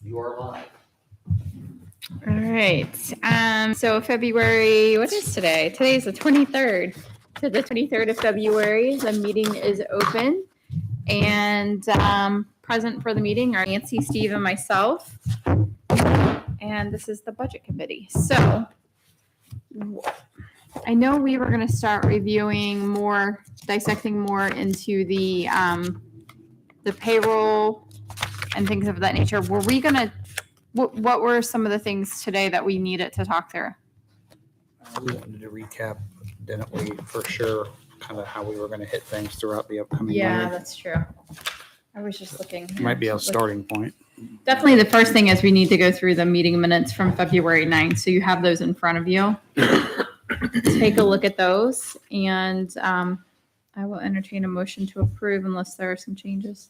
You are live. All right. So February, what is today? Today is the 23rd. So the 23rd of February, the meeting is open. And present for the meeting are Nancy, Steve, and myself. And this is the budget committee. So I know we were going to start reviewing more, dissecting more into the payroll and things of that nature. Were we going to, what were some of the things today that we needed to talk through? We wanted to recap, didn't we, for sure, kind of how we were going to hit things throughout the upcoming Yeah, year. that's true. I was just looking. Might be a starting point. Definitely the first thing is we need to go through the meeting minutes from February 9th. So you have those in front of you. Take a look at those and I will entertain a motion to approve unless there are some changes.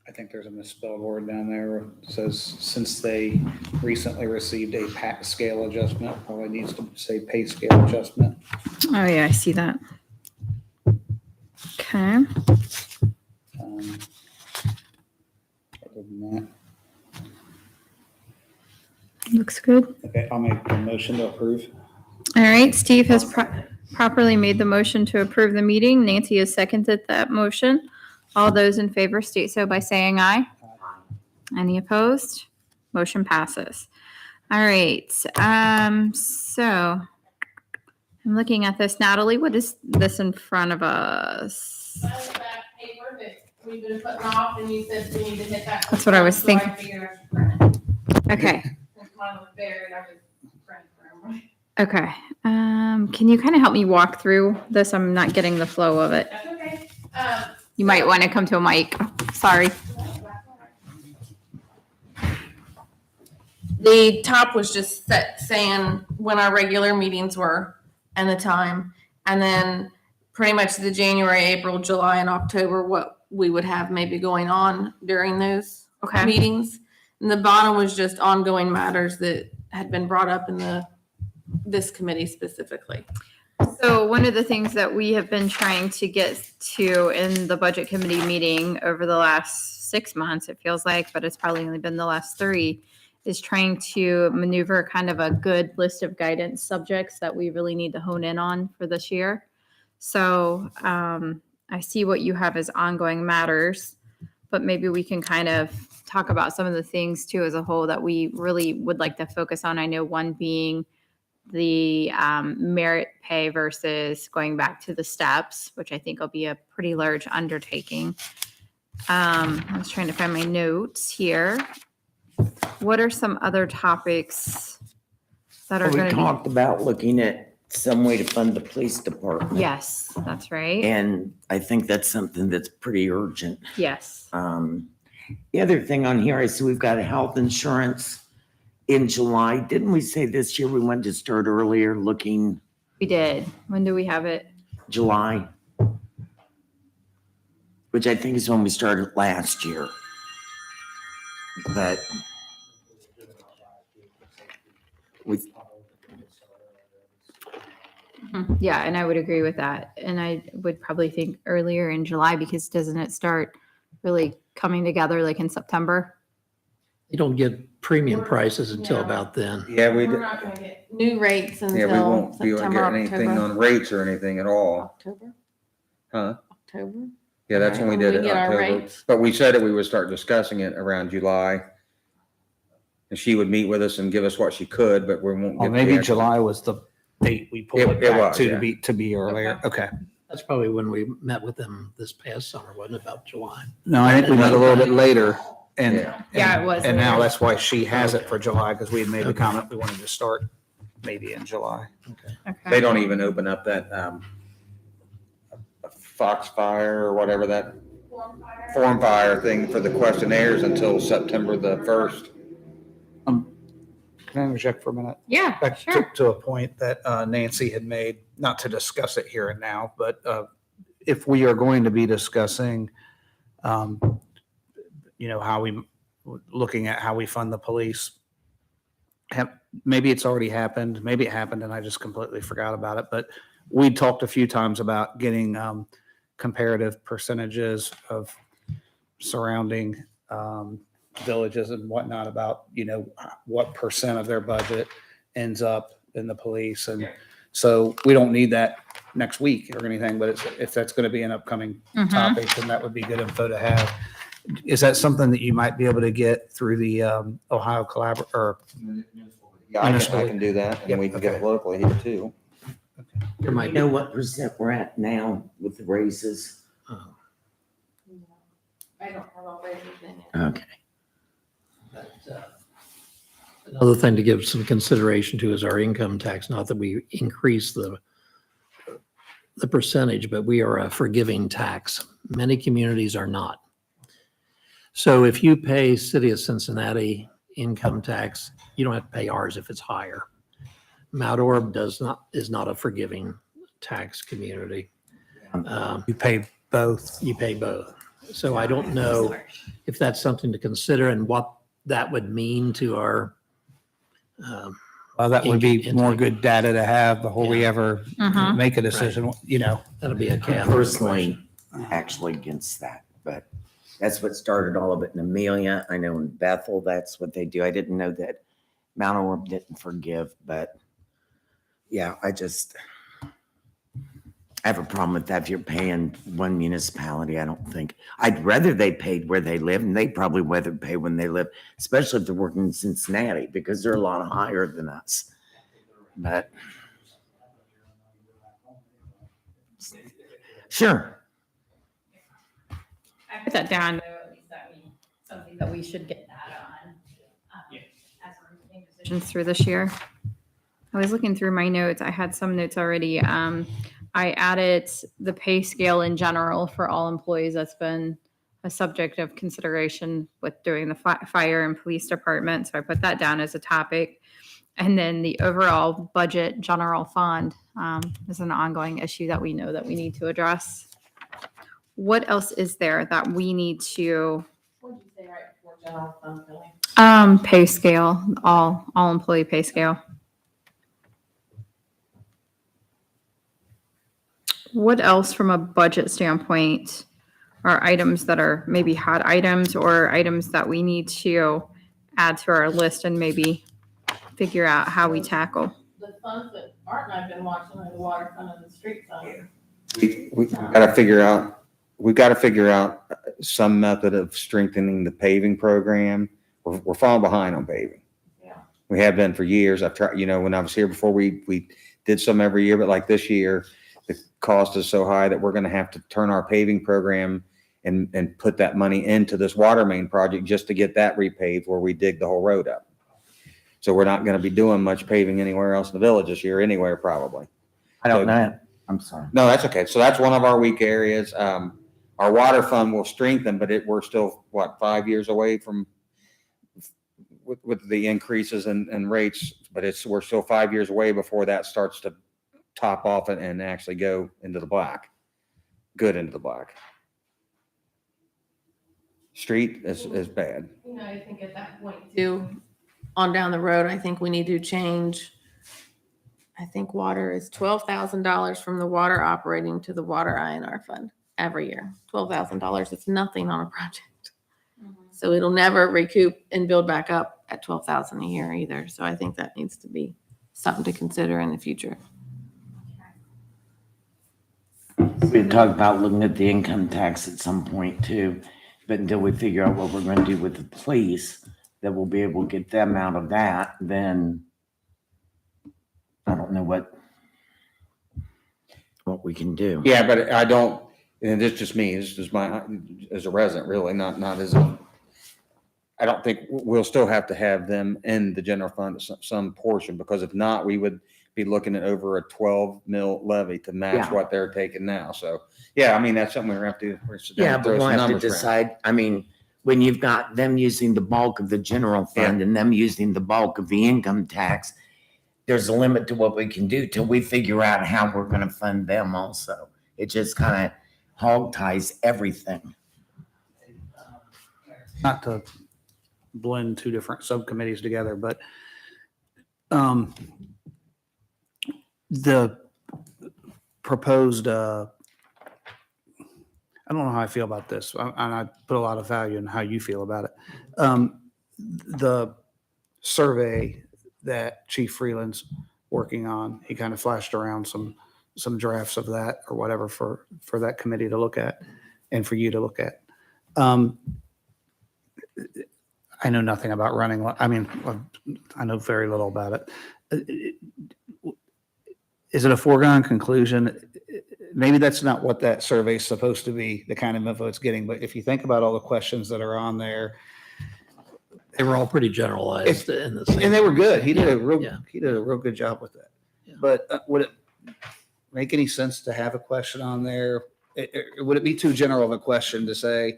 I think there's a misspelled word down there. It says, since they recently received a PAC scale adjustment, probably needs to say pay scale adjustment. Oh yeah, I see that. Okay. Other than that, Looks good. okay, I'll make a motion to approve. All right, Steve has properly made the motion to approve the meeting. Nancy has seconded that motion. All those in favor state so by saying aye. Any opposed? Motion passes. All right. So I'm looking at this. Natalie, what is this in front of us? That's that paper that we've been putting off, and you said we need to hit that. That's what I was so thinking. I figured I should print it. Okay. Since mine was buried, I was printing for everybody. Okay. Can you kind of help me walk through this? I'm not getting the flow of it. That's okay. You might want to come to a mic. Sorry. The top was just set saying when our regular meetings were and the time, and then pretty much the January, April, July, and October, what we would have maybe going on during those Okay. meetings. And the bottom was just ongoing matters that had been brought up in this committee specifically. So one of the things that we have been trying to get to in the budget committee meeting over the last 6 months, it feels like, but it's probably only been the last 3, is trying to maneuver kind of a good list of guidance subjects that we really need to hone in on for this year. So I see what you have as ongoing matters, but maybe we can kind of talk about some of the things too as a whole that we really would like to focus on. I know one being the merit pay versus going back to the steps, which I think will be a pretty large undertaking. I was trying to find my notes here. What are some other topics that are We going to talked about looking at some way to fund the police department. be? Yes, that's right. And I think that's something that's pretty urgent. Yes. The other thing on here, I see we've got a health insurance in July. Didn't we say this year we wanted to start earlier looking We did. When do we have it? July? Which I think is when we started last year. But with Yeah, and I would agree with that. And I would probably think earlier in July because doesn't it start really coming together like in September? You don't get premium prices until about then. Yeah, We're not going to get new rates until we won't be September, getting anything October. on rates or anything at all. October? Huh? October? Yeah, that's when we When did we it, get our October. rates. But we said that we would start discussing it around July. And she would meet with us and give us what she could, but we won't Well, get. maybe the actual- July was the date we pulled It it back was, to, yeah. to be earlier. Okay. That's probably when we met with them this past summer, wasn't it, about July? No, I think we met a little bit later and. Yeah. Yeah, it was And now later. that's why she has it for July, because we had made the Okay. comment we wanted to start maybe in July. Okay. They don't even open up that, Foxfire or whatever that form fire thing for the questionnaires until September the 1st. Can I interject for a minute? Yeah, Back sure. to a point that Nancy had made, not to discuss it here and now, but if we are going to be discussing, how we, looking at how we fund the police, maybe it's already happened. Maybe it happened and I just completely forgot about it. But we talked a few times about getting comparative percentages of surrounding villages and whatnot about, what percent of their budget ends up in the police. And so we don't need that next week or anything, but if that's going to be an upcoming topic, then that would be good info to have. Is that something that you might be able to get through the Ohio or Yeah, I can do that, and Yep, we can get it okay. locally here too. There might You be. know what percent we're at now with the raises? I don't have all raises in it. Okay. Another thing to give some consideration to is our income tax. Not that we increase the percentage, but we are a forgiving tax. Many communities are not. So if you pay City of Cincinnati income tax, you don't have to pay ours if it's higher. Mount Orab is not a forgiving tax community. you pay both? You pay both. So I don't know if that's something to consider and what that would mean to our, Well, that would be more good data to have before we ever Mhm. make a decision, that'll be a I'm cap. personally actually against that, but that's what started all of it in Amelia. I know in Bethel, that's what they do. I didn't know that Mount Orab didn't forgive, but yeah, I have a problem with that. If you're paying one municipality, I don't think, I'd rather they paid where they live, and they probably rather pay when they live, especially if they're working in Cincinnati, because they're a lot higher than us. But sure. I put that down, though, at least something that we should get data on. As we're making decisions through this year. I was looking through my notes. I had some notes already. I added the pay scale in general for all employees. That's been a subject of consideration with doing the fire and police department. So I put that down as a topic. And then the overall budget general fund is an ongoing issue that we know that we need to address. What else is there that we need to What did you say right before general fund, Billy? pay scale, all employee pay scale? What else from a budget standpoint are items that are maybe hot items or items that we need to add to our list and maybe figure out how we tackle? The funds that Art and I've been watching are the water fund and the street fund. We've got to figure out some method of strengthening the paving program. We're falling behind on paving. Yeah. We have been for years. I've tried, when I was here before, we did some every year, but like this year, the cost is so high that we're going to have to turn our paving program and put that money into this water main project just to get that repaved where we dig the whole road up. So we're not going to be doing much paving anywhere else in the village this year, anywhere probably. I don't know. I'm sorry. No, that's okay. So that's one of our weak areas. Our water fund will strengthen, but we're still, 5 years away from with the increases in rates, but we're still 5 years away before that starts to top off and actually go into the black, good into the black. Street is bad. I think at that point too, on down the road, I think we need to change. I think water is $12,000 from the water operating to the water INR fund every year. $12,000. It's nothing on a project. So it'll never recoup and build back up at $12,000 a year either. So I think that needs to be something to consider in the future. We talked about looking at the income tax at some point too, but until we figure out what we're going to do with the police, that we'll be able to get them out of that, then I don't know what we can do. Yeah, but I don't, and it's just me, it's just as a resident, really, not as I don't think we'll still have to have them in the general fund at some portion, because if not, we would be looking at over a 12 mil levy to match Yeah. what they're taking now. So, yeah, I mean, that's something we're gonna have to. we're sit down Yeah, and but throw we'll some have to numbers around. decide. I mean, when you've got them using the bulk of the general fund and them using the bulk of the income tax, there's a limit to what we can do till we figure out how we're going to fund them also. It just kind of hog ties everything. Not to blend two different subcommittees together, but The proposed, I don't know how I feel about this, and I put a lot of value in how you feel about it. The survey that Chief Freeland's working on, he kind of flashed around some drafts of that or whatever for that committee to look at and for you to look at. I know nothing about running. I mean, I know very little about it. Is it a foregone conclusion? Maybe that's not what that survey is supposed to be, the kind of info it's getting. But if you think about all the questions that are on there, They were all pretty generalized in the same. and they were good. He did a Yeah. real good job with that. Yeah. But would it make any sense to have a question on there? Would it be too general of a question to say,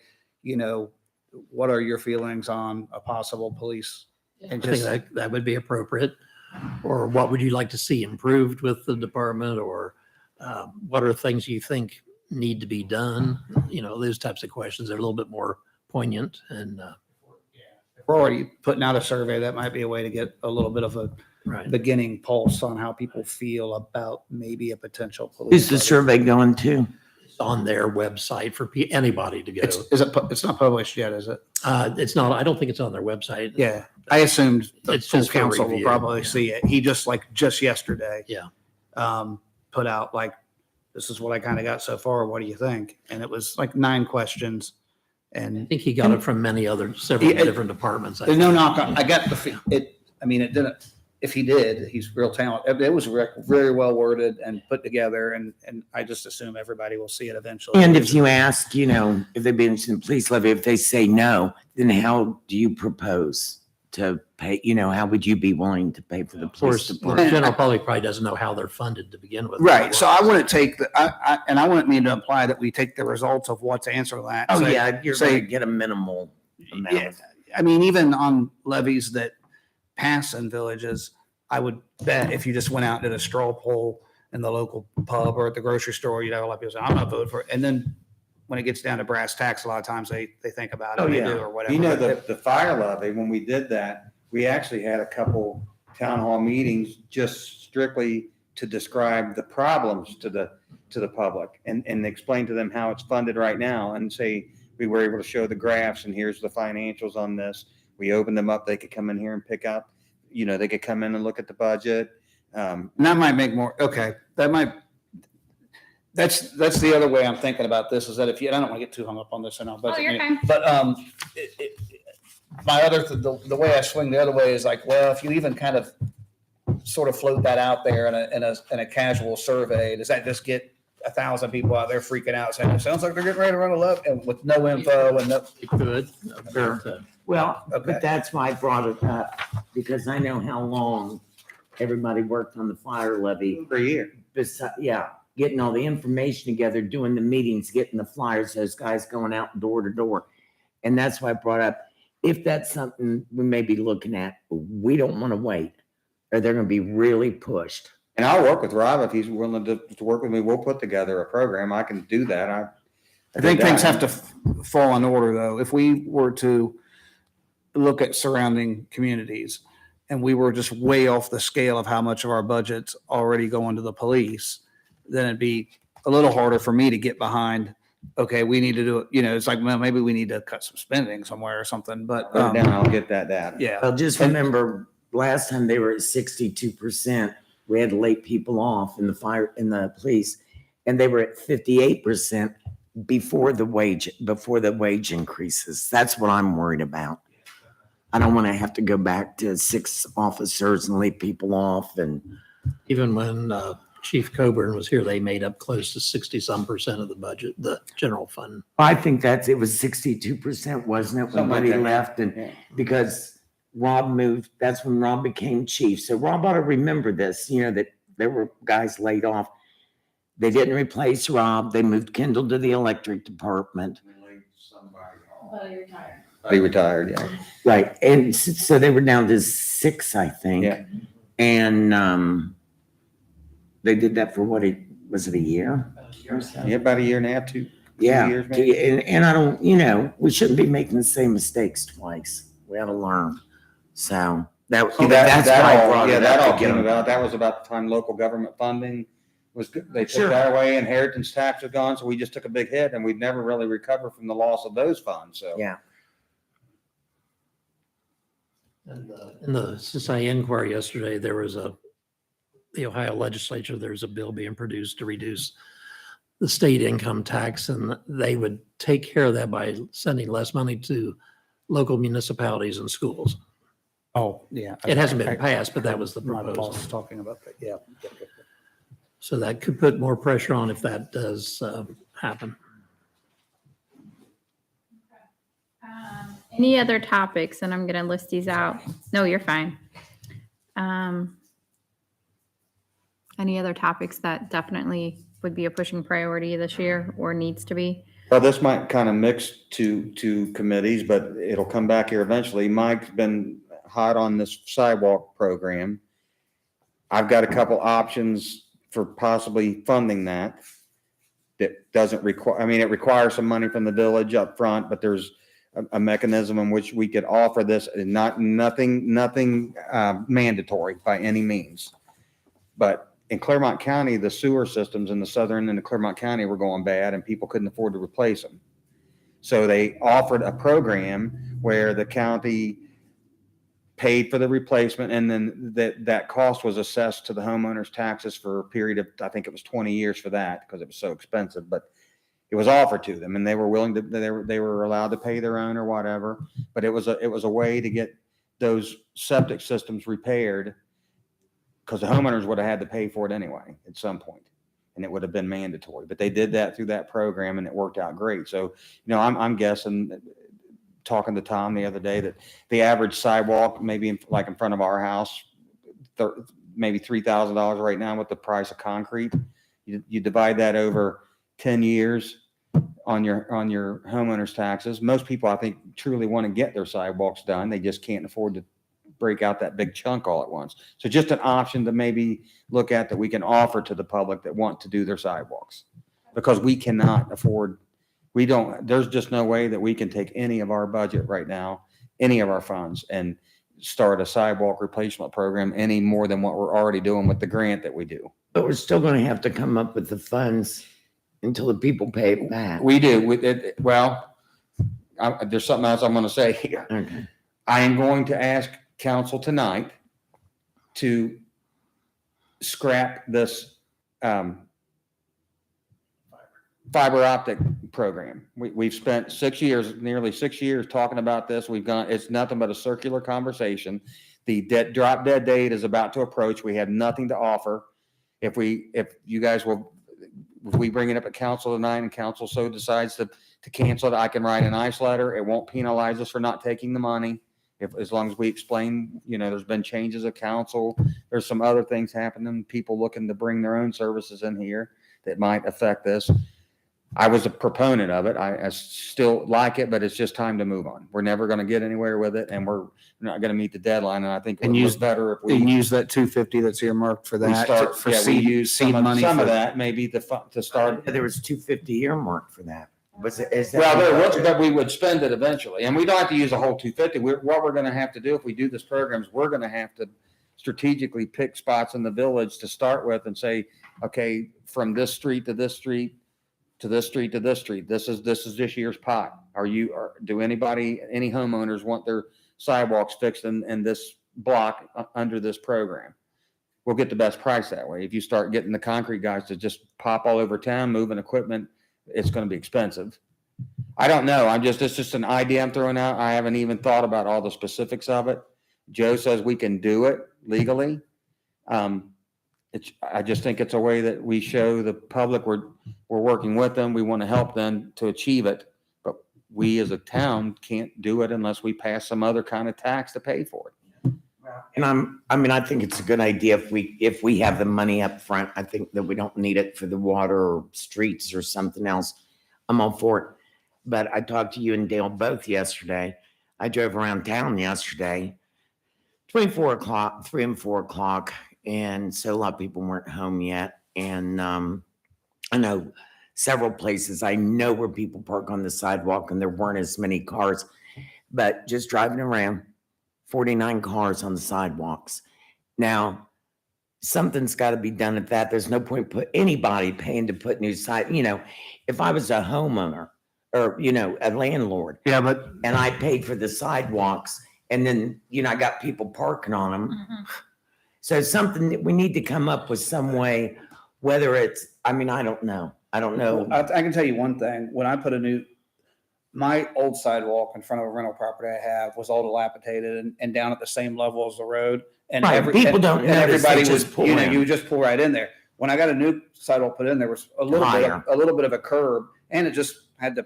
what are your feelings on a possible police? And I think just, that would be appropriate. Or what would you like to see improved with the department? Or what are things you think need to be done? Those types of questions are a little bit more poignant and we're already putting out a survey. That might be a way to get a little bit of a right. beginning pulse on how people feel about maybe a potential police. Who's the budget. survey going to? It's on their website for anybody to go. It's not published yet, is it? It's not, I don't think it's on their website. Yeah, I assumed the It's full just for council will review, probably yeah. see it. He just yesterday. Yeah. Put out this is what I kind of got so far. What do you think? And it was 9 questions. I And think he got it from several Yeah, different departments. I there's no think. knock on, I got it. I mean, it didn't, if he did, he's real talented. It was very well worded and put together. And I just assume everybody will see it eventually. And if you ask, if they've been in the police levy, if they say no, then how do you propose to pay? How would you be willing to pay for the Of police course, the department? general public probably doesn't know how they're funded to begin with. Right. So I wouldn't take and I wouldn't mean to imply that we take the results of what's answered that. Oh, say- yeah, you're say- going to get a minimal amount. Yeah, I mean, even on levies that pass in villages, I would bet if you just went out and did a straw poll in the local pub or at the grocery store, you'd have a lot of people say, I'm not voting for it. And then when it gets down to brass tacks, a lot of times they think about it, Oh, and they yeah. do or whatever. The fire levy, when we did that, we actually had a couple town hall meetings just strictly to describe the problems to the public and explain to them how it's funded right now and say, we were able to show the graphs and here's the financials on this. We opened them up. They could come in here and pick up, they could come in and look at the budget. And that might make more, okay, that's the other way I'm thinking about this is that I don't want to get too hung up on this and I'll budget. you're meeting. fine. But the way I swing the other way is well, if you even kind of sort of float that out there in a casual survey, does that just get 1,000 people out there freaking out saying, it sounds like they're getting ready to run a levy and with no info and no. It could. Sure. Well, Okay. but that's why I brought it up, because I know how long everybody worked on the fire levy. Per year. Yeah, getting all the information together, doing the meetings, getting the flyers, those guys going out door to door. And that's why I brought up, if that's something we may be looking at, we don't want to wait, or they're going to be really pushed. And I'll work with Rob if he's willing to work with me. We'll put together a program. I can do that. I think things have to fall in order though. If we were to look at surrounding communities and we were just way off the scale of how much of our budget's already going to the police, then it'd be a little harder for me to get behind. Okay, we need to do it. It's well, maybe we need to cut some spending somewhere or something, but Write it down. I'll get that data. yeah. Well, just remember, last time they were at 62%, we had to lay people off in the police, and they were at 58% before the wage increases. That's what I'm worried about. I don't want to have to go back to 6 officers and lay people off. And Even when Chief Coburn was here, they made up close to 60-some% of the budget, the general fund. I think it was 62%, wasn't it, when Something like Buddy that. left? And Yeah. because Rob moved, that's when Rob became chief. So Rob ought to remember this, that there were guys laid off. They didn't replace Rob. They moved Kendall to the electric department. He retired, yeah. Right. And so they were down to 6, I think. Yeah. And they did that for was it a year? Or so? Yeah, about a year and a half, 2 Yeah. years maybe. And I don't, we shouldn't be making the same mistakes twice. We ought to learn. So That, See, that why I all, brought yeah, it that up all to get came them. about. That was about the time local government funding was, they Sure. took that away, inheritance tax was gone, so we just took a big hit and we'd never really recovered from the loss of those funds, so. Yeah. In the Society inquiry yesterday, there was the Ohio legislature, there's a bill being produced to reduce the state income tax, and they would take care of that by sending less money to local municipalities and schools. Oh, yeah. It hasn't been passed, but that was the My proposal. boss talking about that, yeah. So that could put more pressure on if that does happen. Any other topics? And I'm going to list these out. No, you're fine. Any other topics that definitely would be a pushing priority this year or needs to be? Well, this might kind of mix to committees, but it'll come back here eventually. Mike's been hot on this sidewalk program. I've got a couple options for possibly funding that. That doesn't require, I mean, it requires some money from the village up front, but there's a mechanism in which we could offer this, and nothing mandatory by any means. But in Clermont County, the sewer systems in the southern end of Clermont County were going bad and people couldn't afford to replace them. So they offered a program where the county paid for the replacement, and then that cost was assessed to the homeowner's taxes for a period of, I think it was 20 years for that, because it was so expensive, but it was offered to them and they were willing to, they were allowed to pay their own or whatever. But it was a way to get those septic systems repaired, because the homeowners would have had to pay for it anyway at some point, and it would have been mandatory. But they did that through that program and it worked out great. So, I'm guessing, talking to Tom the other day, that the average sidewalk, maybe like in front of our house, maybe $3,000 right now with the price of concrete. You divide that over 10 years on your homeowner's taxes. Most people, I think, truly want to get their sidewalks done. They just can't afford to break out that big chunk all at once. So just an option to maybe look at that we can offer to the public that want to do their sidewalks, because we cannot afford, there's just no way that we can take any of our budget right now, any of our funds, and start a sidewalk replacement program any more than what we're already doing with the grant that we do. But we're still going to have to come up with the funds until the people pay it back. We do. There's something else I'm going to say here. Okay. I am going to ask council tonight to scrap this fiber optic program. We've spent nearly 6 years talking about this. It's nothing but a circular conversation. The drop dead date is about to approach. We have nothing to offer. If you guys will, if we bring it up at council tonight and council so decides to cancel it, I can write an ice letter. It won't penalize us for not taking the money. As long as we explain, there's been changes of council, there's some other things happening, people looking to bring their own services in here that might affect this. I was a proponent of it. I still like it, but it's just time to move on. We're never going to get anywhere with it, and we're not going to meet the deadline. And I think it was better if we use that 250 that's earmarked for that we use seed money. Some of that maybe to start. There was 250 earmarked for that. Is that Well, there was, but we would spend it eventually, and we don't have to use a whole 250. What we're going to have to do if we do this program is we're going to have to strategically pick spots in the village to start with and say, okay, from this street to this street to this street to this street, this is this year's pot. Do any homeowners want their sidewalks fixed in this block under this program? We'll get the best price that way. If you start getting the concrete guys to just pop all over town, moving equipment, it's going to be expensive. I don't know. It's just an idea I'm throwing out. I haven't even thought about all the specifics of it. Joe says we can do it legally. I just think it's a way that we show the public we're working with them. We want to help them to achieve it, but we as a town can't do it unless we pass some other kind of tax to pay for it. And I think it's a good idea if we have the money up front. I think that we don't need it for the water or streets or something else. I'm all for it. But I talked to you and Dale both yesterday. I drove around town yesterday, 3 and 4 o'clock. And so a lot of people weren't home yet. And I know several places I know where people park on the sidewalk and there weren't as many cars. But just driving around, 49 cars on the sidewalks. Now, something's got to be done at that. There's no point anybody paying to put new if I was a homeowner or, a landlord Yeah, but and I paid for the sidewalks and then, I got people parking on them. Mhm. So something that we need to come up with some way, whether it's, I don't know. I don't know. I can tell you one thing. When I put my old sidewalk in front of a rental property I have was all dilapidated and down at the same level as the road. And Right, people don't notice, everybody they would, just pull in. you would just pull right in there. When I got a new sidewalk put in, there was a little bit of a curb, and it just had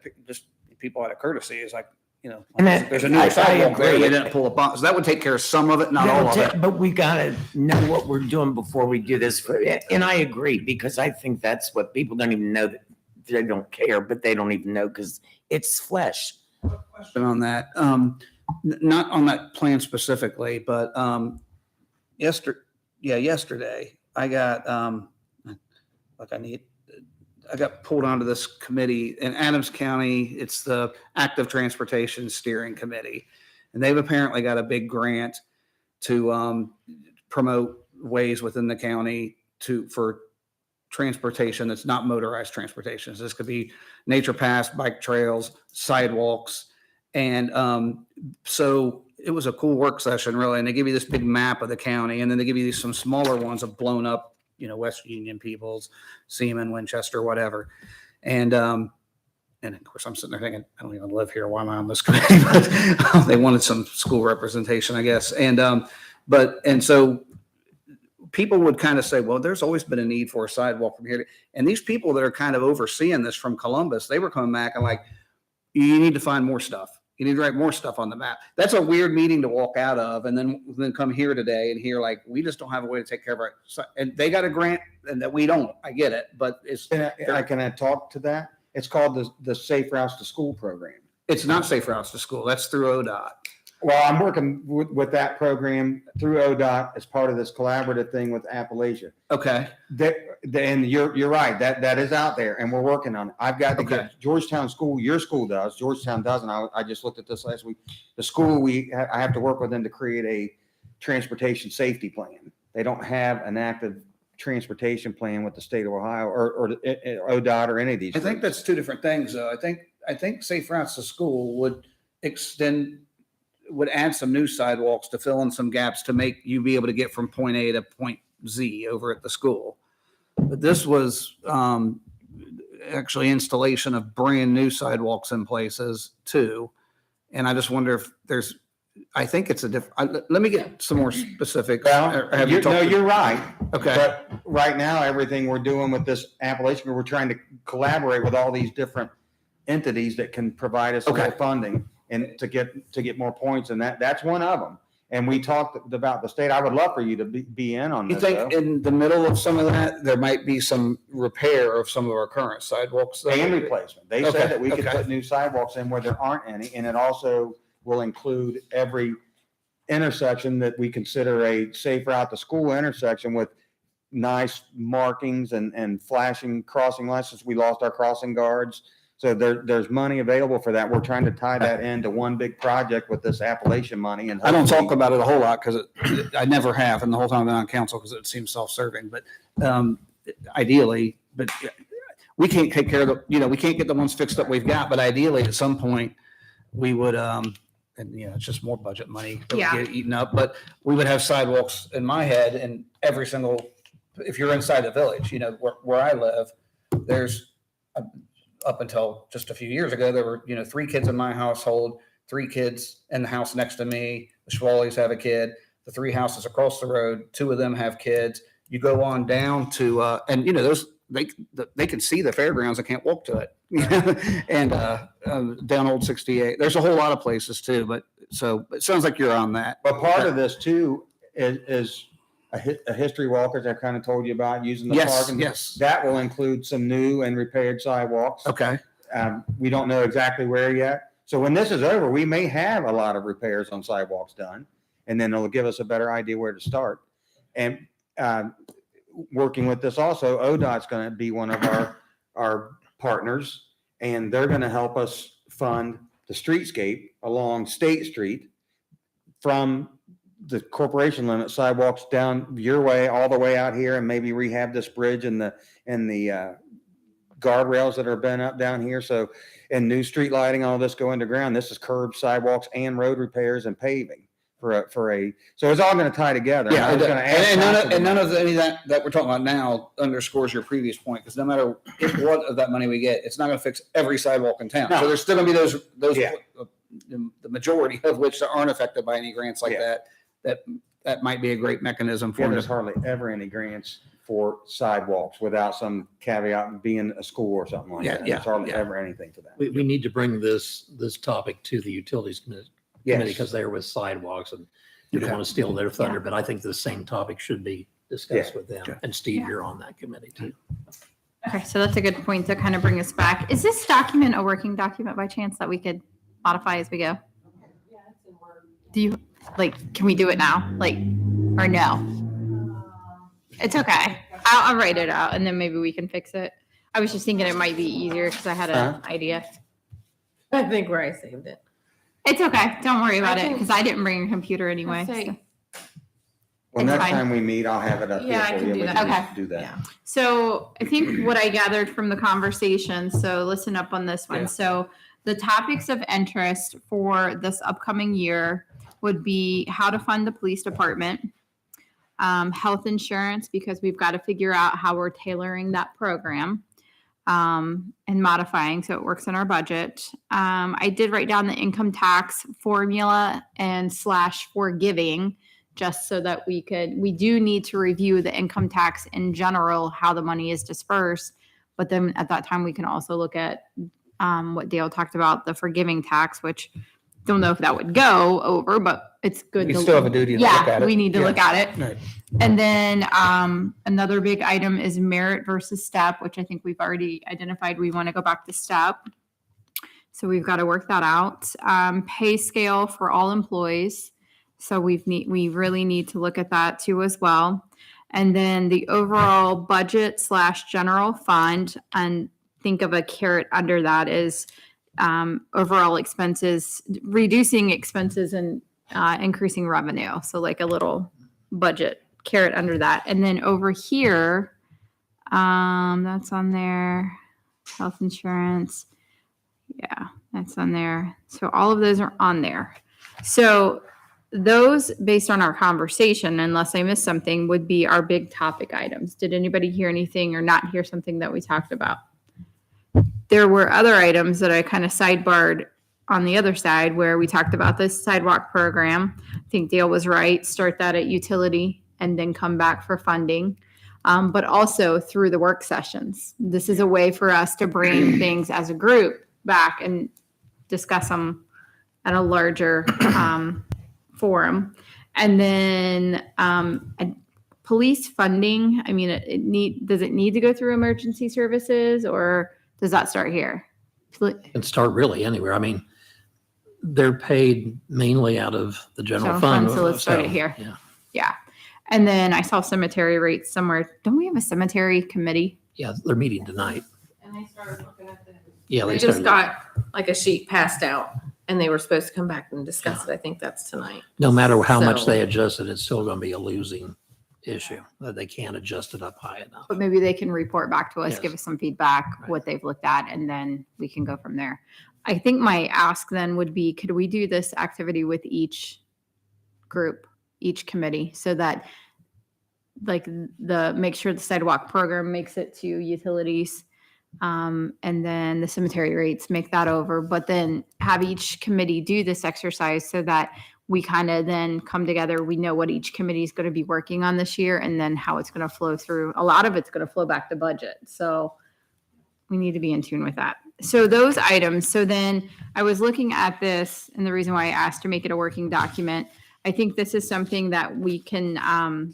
people had a courtesy. It's like, And that- there's a new I sidewalk there. agree. They didn't pull a bump. So that would take care of some of it, not all of it. But we gotta know what we're doing before we do this. And I agree, because I think that's what people don't even know, that they don't care, but they don't even know because it's flesh. Question on that. Not on that plan specifically, but yesterday I got I got pulled onto this committee in Adams County. It's the Active Transportation Steering Committee, and they've apparently got a big grant to promote ways within the county for transportation that's not motorized transportation. So this could be nature paths, bike trails, sidewalks. And so it was a cool work session, really. And they give you this big map of the county, and then they give you some smaller ones of blown up, West Union, Peoples, Seaman, Winchester, whatever. And of course, I'm sitting there thinking, I don't even live here. Why am I on this committee? But they wanted some school representation, I guess. And so people would kind of say, well, there's always been a need for a sidewalk from here. And these people that are kind of overseeing this from Columbus, they were coming back and like, you need to find more stuff. You need to write more stuff on the map. That's a weird meeting to walk out of and then come here today and hear like, we just don't have a way to take care of it. And they got a grant and that we don't. I get it, but Can I talk to that? It's called the Safe Routes to School program. it's not Safe Routes to School. That's through ODOT. Well, I'm working with that program through ODOT as part of this collaborative thing with Appalachia. Okay. And you're right, that is out there and we're working on it. I've got to get Georgetown school, your school does, Georgetown doesn't. I just looked at this last week. The school, I have to work with them to create a transportation safety plan. They don't have an active transportation plan with the state of Ohio or ODOT or any of these. I think that's two different things though. I think Safe Routes to School would add some new sidewalks to fill in some gaps to make you be able to get from point A to point Z over at the school. But this was actually installation of brand new sidewalks in places too. And I just wonder if I think it's a different, let me get some more specifics. Well, you're right. Okay. But right now, everything we're doing with this Appalachian, we're trying to collaborate with all these different entities that can provide us more funding and to get more points. And that's one of them. And we talked about the state. I would love for you to be in on this. You think in the middle of some of that, there might be some repair of some of our current sidewalks? And replacement. They said that we could put new sidewalks in where there aren't any. And it also will include every intersection that we consider a safe route to school intersection with nice markings and flashing crossing lights, since we lost our crossing guards. So there's money available for that. We're trying to tie that into one big project with this Appalachian money. And I don't talk about it a whole lot because I never have, and the whole time I've been on council because it seems self-serving. But ideally, we can't take care of we can't get the ones fixed that we've got. But ideally, at some point, we would, and it's just more budget money that would get eaten up. But we would have sidewalks in my head, and every single, if you're inside the village, where I live, there's up until just a few years ago, there were, 3 kids in my household, 3 kids in the house next to me. The Schwallies have a kid. The 3 houses across the road, 2 of them have kids. You go on down to, and those, they can see the fairgrounds and can't walk to it. And down Old 68, there's a whole lot of places too, but so it sounds like you're on that. But part of this too is a history walk, as I kind of told you about, using the park. And yes. that will include some new and repaired sidewalks. Okay. We don't know exactly where yet. So when this is over, we may have a lot of repairs on sidewalks done, and then it'll give us a better idea where to start. And working with this also, ODOT's going to be one of our partners, and they're going to help us fund the streetscape along State Street from the corporation limit sidewalks down your way, all the way out here, and maybe rehab this bridge and the guardrails that are been up down here. So, and new street lighting, all this go underground. This is curbs, sidewalks, and road repairs and paving so it's all going to tie together. Yeah, I was gonna ask and none Council of, and none about of any of that we're talking about now underscores your previous point, because no matter what of that money we get, it's not going to fix every sidewalk in town. No. So there's still going to be those Yeah. the majority of which aren't affected by any grants like Yeah. that might be a great mechanism for Yeah, them. there's hardly ever any grants for sidewalks without some caveat being a school or something like Yeah, that. yeah, There's hardly yeah. ever anything to that. We need to bring this topic to the utilities committee Yes. because they're with sidewalks and we don't Okay. want to steal their thunder, but I think the same topic should be discussed with them. Okay. And Steve, Yeah. you're on that committee too. Okay, so that's a good point to kind of bring us back. Is this document a working document by chance that we could modify as we go? Do you, can we do it now? Or no? It's okay. I'll write it out and then maybe we can fix it. I was just thinking it might be easier because I had an idea. I think where I saved it. It's okay. Don't worry about I it think- because I didn't bring a computer anyway. I'd say- so. Well, It's next fine. time we meet, I'll have it up Yeah, I here for can you. do We that. can Okay. just do that. Yeah. So I think what I gathered from the conversation, so listen up on this one. Yeah. So the topics of interest for this upcoming year would be how to fund the police department, health insurance, because we've got to figure out how we're tailoring that program and modifying so it works in our budget. I did write down the income tax formula and / forgiving, just so that we do need to review the income tax in general, how the money is dispersed. But then at that time, we can also look at what Dale talked about, the forgiving tax, which don't know if that would go over, but it's good. We to still have a duty to look at Yeah, it. we need to Yeah. look at it. Right. And then another big item is merit versus step, which I think we've already identified. We want to go back to step. So we've got to work that out. Pay scale for all employees. So we really need to look at that too as well. And then the overall budget / general fund, and think of a carrot under that is overall expenses, reducing expenses and increasing revenue. So like a little budget carrot under that. And then over here, that's on there, health insurance. Yeah, that's on there. So all of those are on there. So those, based on our conversation, unless I missed something, would be our big topic items. Did anybody hear anything or not hear something that we talked about? There were other items that I kind of sidebarred on the other side where we talked about this sidewalk program. I think Dale was right. Start that at utility and then come back for funding. But also through the work sessions. This is a way for us to bring things as a group back and discuss them at a larger forum. And then police funding, I mean, does it need to go through emergency services or does that start here? And start really anywhere. I mean, they're paid mainly out of the general General fund. fund, so let's start it here. Yeah. Yeah. And then I saw cemetery rates somewhere. Don't we have a cemetery committee? Yeah, they're meeting tonight. And they started looking at the. Yeah, They they just started. got like a sheet passed out and they were supposed to come back and discuss it. I think that's tonight. No matter how much So- they adjust it, it's still going to be a losing issue. That they can't adjust it up high enough. But maybe they can report back to us, Yes. give us some feedback, Right. what they've looked at, and then we can go from there. I think my ask then would be, could we do this activity with each group, each committee, so that like make sure the sidewalk program makes it to utilities, and then the cemetery rates make that over, but then have each committee do this exercise so that we kind of then come together. We know what each committee is going to be working on this year and then how it's going to flow through. A lot of it's going to flow back to budget. So we need to be in tune with that. So those items. So then I was looking at this, and the reason why I asked to make it a working document, I think this is something that we can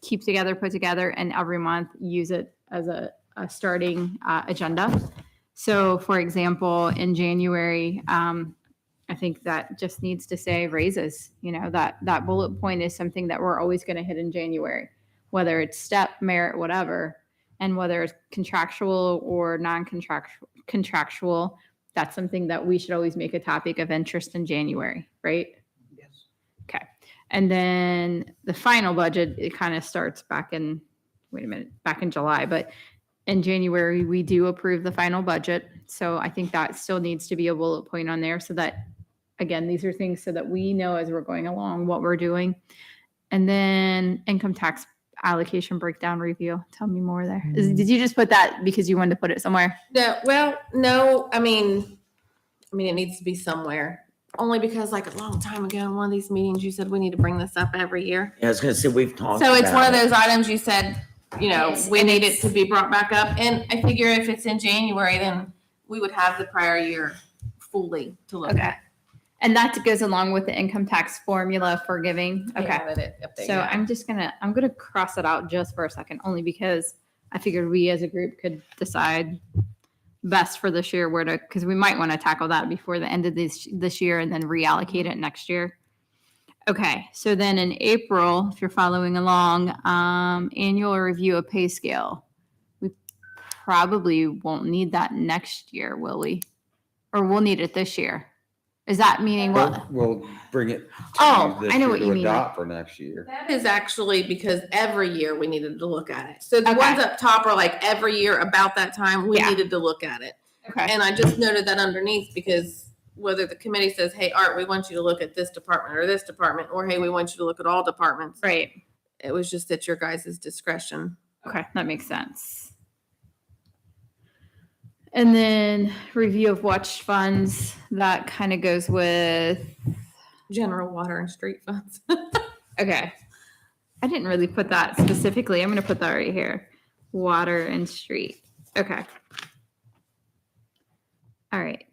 keep together, put together, and every month use it as a starting agenda. So for example, in January, I think that just needs to say raises, that bullet point is something that we're always going to hit in January, whether it's step, merit, whatever, and whether it's contractual or non-contractual, that's something that we should always make a topic of interest in January, right? Yes. Okay. And then the final budget, it kind of starts back in July, but in January, we do approve the final budget. So I think that still needs to be a bullet point on there so that, again, these are things so that we know as we're going along what we're doing. And then income tax allocation breakdown review. Tell me more there. Did you just put that because you wanted to put it somewhere? No, well, no, I mean, it needs to be somewhere. Only because like a long time ago in one of these meetings, you said we need to bring this up every year. I was gonna say, we've talked So it's one of about it. those items you said, Yes, we and need it it's- to be brought back up. And I figure if it's in January, then we would have the prior year fully to look Okay. at. And that goes along with the income tax formula for giving. Okay. Okay. So I'm gonna cross it out just for a second, only because I figured we as a group could decide best for this year where to, because we might want to tackle that before the end of this year and then reallocate it next year. Okay, so then in April, if you're following along, annual review of pay scale. We probably won't need that next year, will we? Or we'll need it this year. Is that meaning what? We'll bring it Oh, to this I know year what you to mean. adopt for next year. That is actually because every year we needed to look at it. So the Okay. ones up top are like every year about that time, we Yeah. needed to look at it. Okay. And I just noted that underneath because whether the committee says, hey, Art, we want you to look at this department or this department, or hey, we want you to look at all departments. Right. It was just at your guys' discretion. Okay, that makes sense. And then review of watch funds, that kind of goes with, General water and street funds. okay. I didn't really put that specifically. I'm going to put that right here. Water and street. Okay. All right.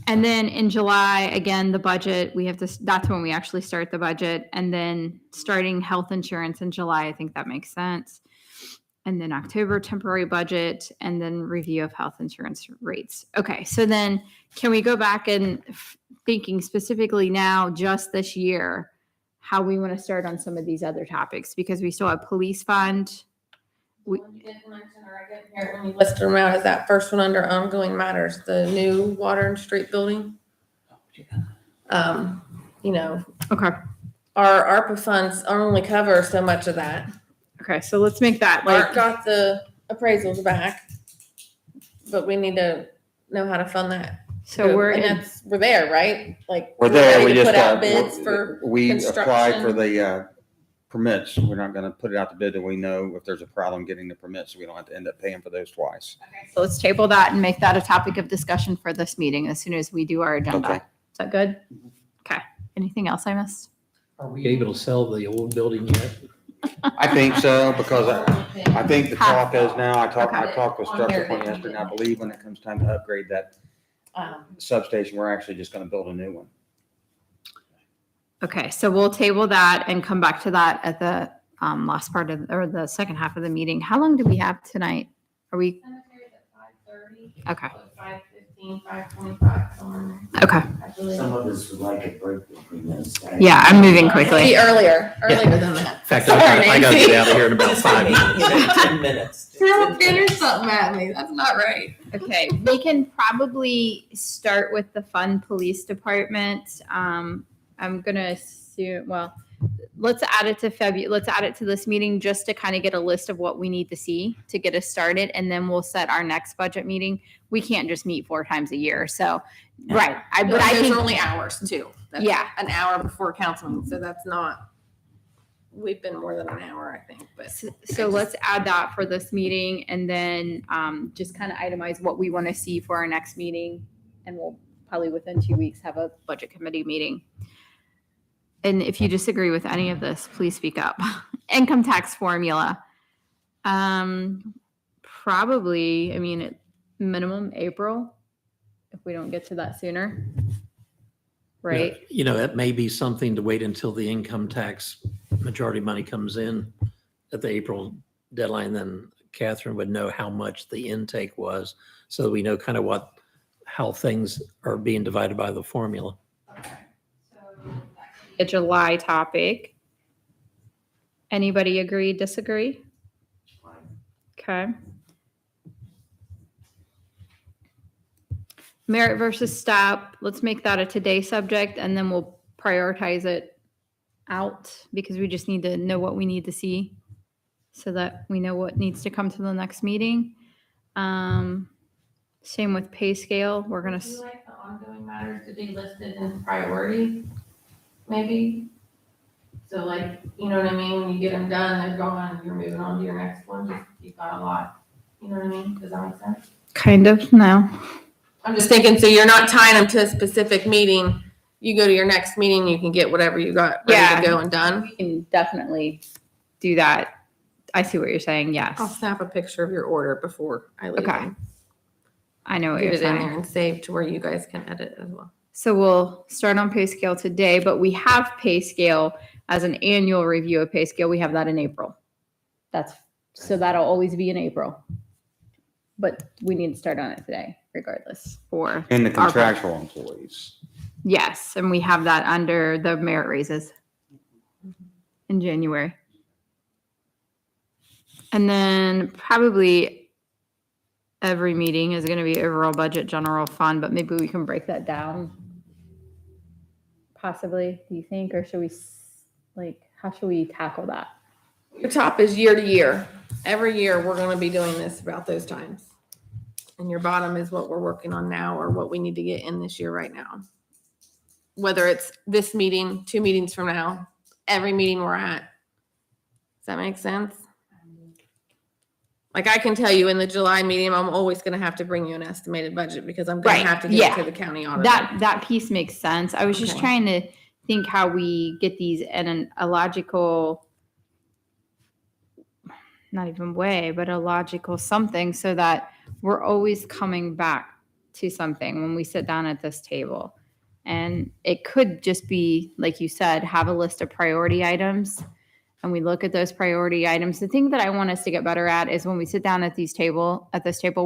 And then in July, again, the budget, we have to, that's when we actually start the budget. And then starting health insurance in July, I think that makes sense. And then October, temporary budget, and then review of health insurance rates. Okay, so then can we go back and thinking specifically now, just this year, how we want to start on some of these other topics? Because we still have police fund. When you didn't mention, or I didn't hear it when you listed them out, is that first one under ongoing matters, the new water and street building? Okay. Our ARPA funds only cover so much of that. Okay, so let's make that Art like, got the appraisals back, but we need to know how to fund that. so we're And in, we're there, right? Like We're there, ready we to just put out got, bids for we applied for construction. the permits. We're not gonna put it out to bid till we know if there's a problem getting the permits, so we don't have to end up paying for those twice. so let's table that and make that a topic of discussion for this meeting as soon as we do our agenda. Okay. Is that good? Okay. Anything else I missed? Are we able to sell the old building yet? I think so, because I think the talk is now, I talked with On here, structure point they yesterday, and I can- believe when it comes time to upgrade that substation, we're actually just gonna build a new one. Okay, so we'll table that and come back to that at the last part of, or the second half of the meeting. How long do we have tonight? Are we, Cemetery's at 5:30. okay, 5:15, 5:25, somewhere in there. okay. I believe. Some of us would like a break between those. Yeah, I'm moving quickly. Be earlier than that. In fact, I gotta get out of here in about 5 minutes. 10 minutes. Throw a pin or something at me. That's not right. Okay, we can probably start with the fun police department. I'm gonna assume, well, let's add it to let's add it to this meeting just to kind of get a list of what we need to see to get us started, and then we'll set our next budget meeting. We can't just meet 4 times a year, so, right, but I Those think, are only hours too. That's Yeah. An hour before council meeting, so that's not, we've been more than an hour, I think, but. so let's add that for this meeting, and then just kind of itemize what we want to see for our next meeting, and we'll probably within 2 weeks have a budget committee meeting. And if you disagree with any of this, please speak up. Income tax formula. Probably, I mean, at minimum April, if we don't get to that sooner. Right? You know, it may be something to wait until the income tax majority money comes in at the April deadline, then Catherine would know how much the intake was, so that we know kind of how things are being divided by the formula. A July topic. Anybody agree, disagree? Okay. Merit versus step, let's make that a today subject, and then we'll prioritize it out because we just need to know what we need to see so that we know what needs to come to the next meeting. Same with pay scale. We're gonna, Would you like the ongoing matters to be listed in priority, maybe? So like, you know what I mean, when you get them done, they're gone, you're moving on to your next one, just, you've got a lot, you know what I mean, does that make sense? kind of, no. I'm just thinking, so you're not tying them to a specific meeting, you go to your next meeting, you can get whatever you got ready Yeah. to go and done. We can definitely do that. I see what you're saying, yes. I'll snap a picture of your order before I leave. Okay. and I know what Get you're it in there saying. and save to where you guys can edit as well. So we'll start on pay scale today, but we have pay scale as an annual review of pay scale. We have that in April. So that'll always be in April. But we need to start on it today regardless for. And the our- contractual employees. Yes, and we have that under the merit raises in January. And then probably every meeting is going to be overall budget, general fund, but maybe we can break that down. Possibly, do you think, or should we, how should we tackle that? Your top is year to year. Every year, we're gonna be doing this about those times. And your bottom is what we're working on now or what we need to get in this year right now. Whether it's this meeting, 2 meetings from now, every meeting we're at. Does that make sense? Like I can tell you in the July meeting, I'm always gonna have to bring you an estimated budget because I'm gonna Right, have to give yeah. it to the county auditor. That piece makes sense. I was just Okay. trying to think how we get these in a logical, not even way, but a logical something so that we're always coming back to something when we sit down at this table. And it could just be, like you said, have a list of priority items and we look at those priority items. The thing that I want us to get better at is when we sit down at this table,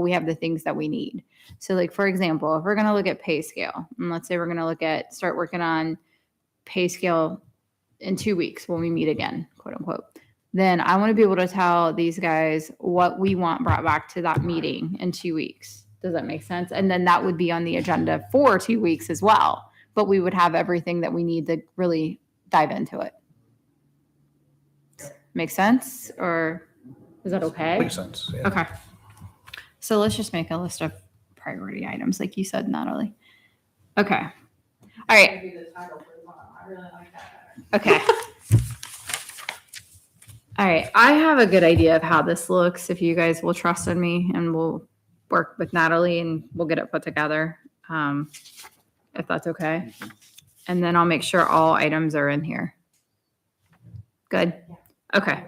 we have the things that we need. So like, for example, if we're going to look at pay scale, and let's say we're going to start working on pay scale in 2 weeks when we meet again, quote unquote, then I want to be able to tell these guys what we want brought back to that meeting in 2 weeks. Does that make sense? And then that would be on the agenda for 2 weeks as well. But we would have everything that we need to really dive into it. Make sense? Or is that okay? Makes sense. Yeah. Okay. So let's just make a list of priority items, like you said, Natalie. Okay. All right. Okay. All right. I have a good idea of how this looks. If you guys will trust in me and we'll work with Natalie and we'll get it put together. If that's okay. And then I'll make sure all items are in here. Good. Okay.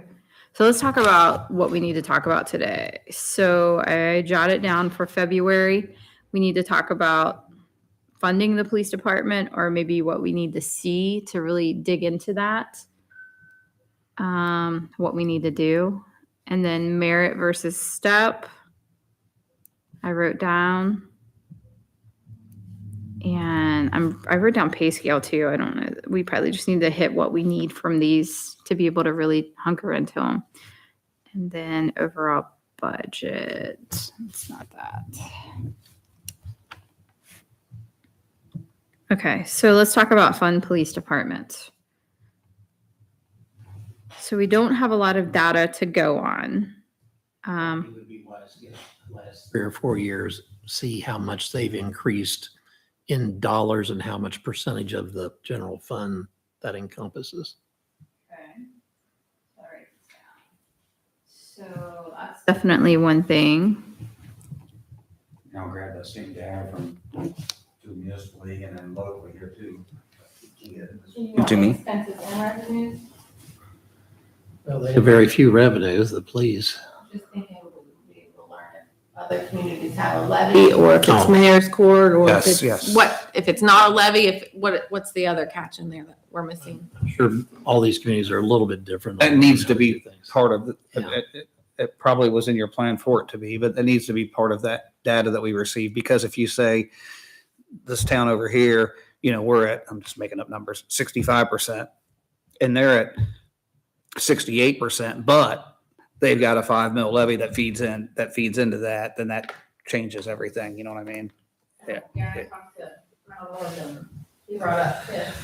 So let's talk about what we need to talk about today. So I jotted down for February. We need to talk about funding the police department or maybe what we need to see to really dig into that. What we need to do. And then merit versus step. I wrote down. And I wrote down pay scale too. I don't know. We probably just need to hit what we need from these to be able to really hunker into them. And then overall budget. It's not that. Okay, so let's talk about fund police department. So we don't have a lot of data to go on. It would be wise to get the last 3 or 4 years, see how much they've increased in dollars and how much percentage of the general fund that encompasses. Okay. All right. So that's definitely one thing. I'll grab that same data from to municipal league and then locally here too. To me? Expenses and revenues, Well, they have very few revenues, the police. just thinking we'd be able to learn if other communities have a levy or if it's Oh. mayor's court or if Yes, yes. it's if it's not a levy, what's the other catch in there that we're missing? I'm sure all these communities are a little bit different. That needs to be Things. part of, Yeah. it probably was in your plan for it to be, but it needs to be part of that data that we receive. Because if you say this town over here, we're at, I'm just making up numbers, 65%, and they're at 68%, but they've got a 5 mil levy that feeds into that, then that changes everything. You know what I mean? Yeah. I talked to Mount Morgan. He brought up this.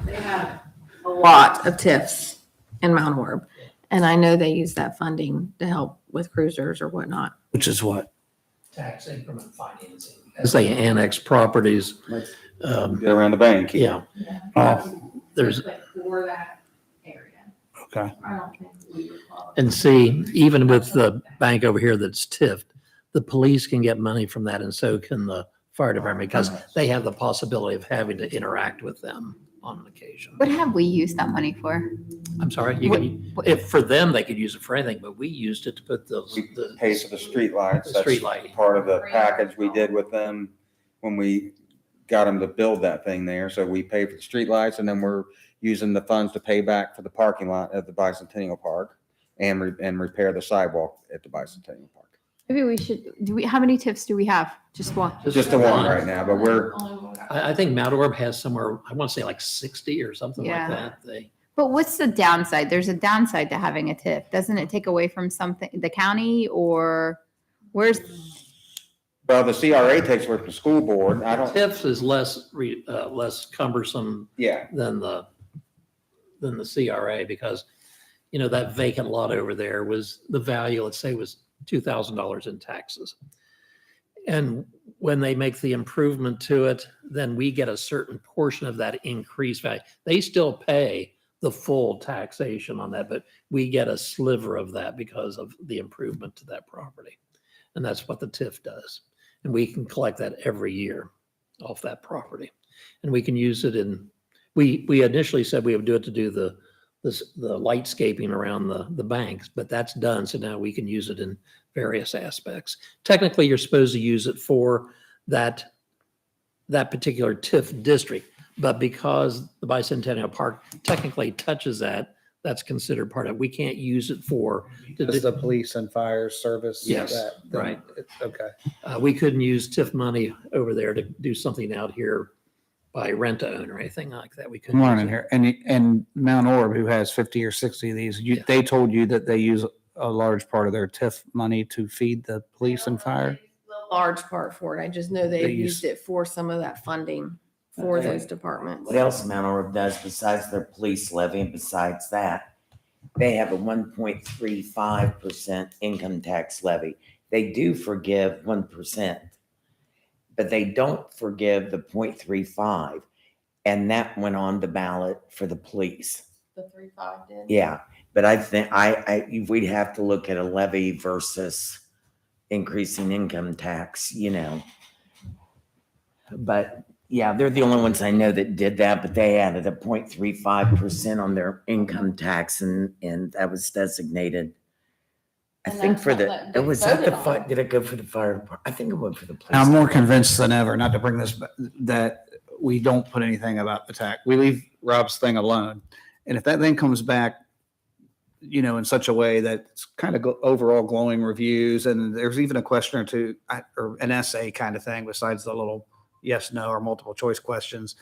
They have a lot of TIFs in Mount Orb. And I know they use that funding to help with cruisers or whatnot. Which is what? Tax increment financing. As they annex properties, Get around the bank. yeah, there's, For that area. Okay. I don't think we would qualify. and see, even with the bank over here that's TIFed, the police can get money from that and so can the fire department because they have the possibility of having to interact with them on occasion. What have we used that money for? I'm sorry, you can, What- if, for them, they could use it for anything, but we used it to put those, We the, pay for the streetlights. The That's street lighting. part of the package we did with them when we got them to build that thing there. So we pay for the streetlights, and then we're using the funds to pay back for the parking lot at the Bicentennial Park and repair the sidewalk at the Bicentennial Park. Maybe we should, how many TIFs do we have? Just one? Just the one right now, but we're, I think Mount Orb has somewhere, I want to say like 60 or something like Yeah. that. They, But what's the downside? There's a downside to having a TIF. Doesn't it take away from something, the county, or where's, well, the CRA takes with the school board. I don't, TIFs is less cumbersome yeah. than the CRA because, you know, that vacant lot over there was, the value, let's say, was $2,000 in taxes. And when they make the improvement to it, then we get a certain portion of that increased value. They still pay the full taxation on that, but we get a sliver of that because of the improvement to that property. And that's what the TIF does. And we can collect that every year off that property. And we can use it in, we initially said we would do it to do the lightscaping around the banks, but that's done. So now we can use it in various aspects. Technically, you're supposed to use it for that particular TIF district, but because the Bicentennial Park technically touches that, that's considered part of it. We can't use it for, Does the police and fire service? Yes, then right. Okay. we couldn't use TIF money over there to do something out here by rent to own or anything like that. We couldn't. I'm use learning it. here. And Mount Orb, who has 50 or 60 of these, Yeah. they told you that they use a large part of their TIF money to feed the police and fire? The large part for it. I just know They they've use- used it for some of that funding for Okay. those departments. What else Mount Orb does besides their police levy and besides that, they have a 1.35% income tax levy. They do forgive 1%, but they don't forgive the 0.35. And that went on the ballot for the police. The 3.5 did? Yeah, but I think we'd have to look at a levy versus increasing income tax, you know. But yeah, they're the only ones I know that did that, but they added a 0.35% on their income tax and that was designated. I And think that's for not the, that it gets was that the, voted on. did it go for the fire department? I think it went for the police. I'm more department. convinced than ever, not to bring this, that we don't put anything about the tax. We leave Rob's thing alone. And if that thing comes back, you know, in such a way that it's kind of overall glowing reviews, and there's even a question or two, or an essay kind of thing, besides the little yes, no, or multiple choice questions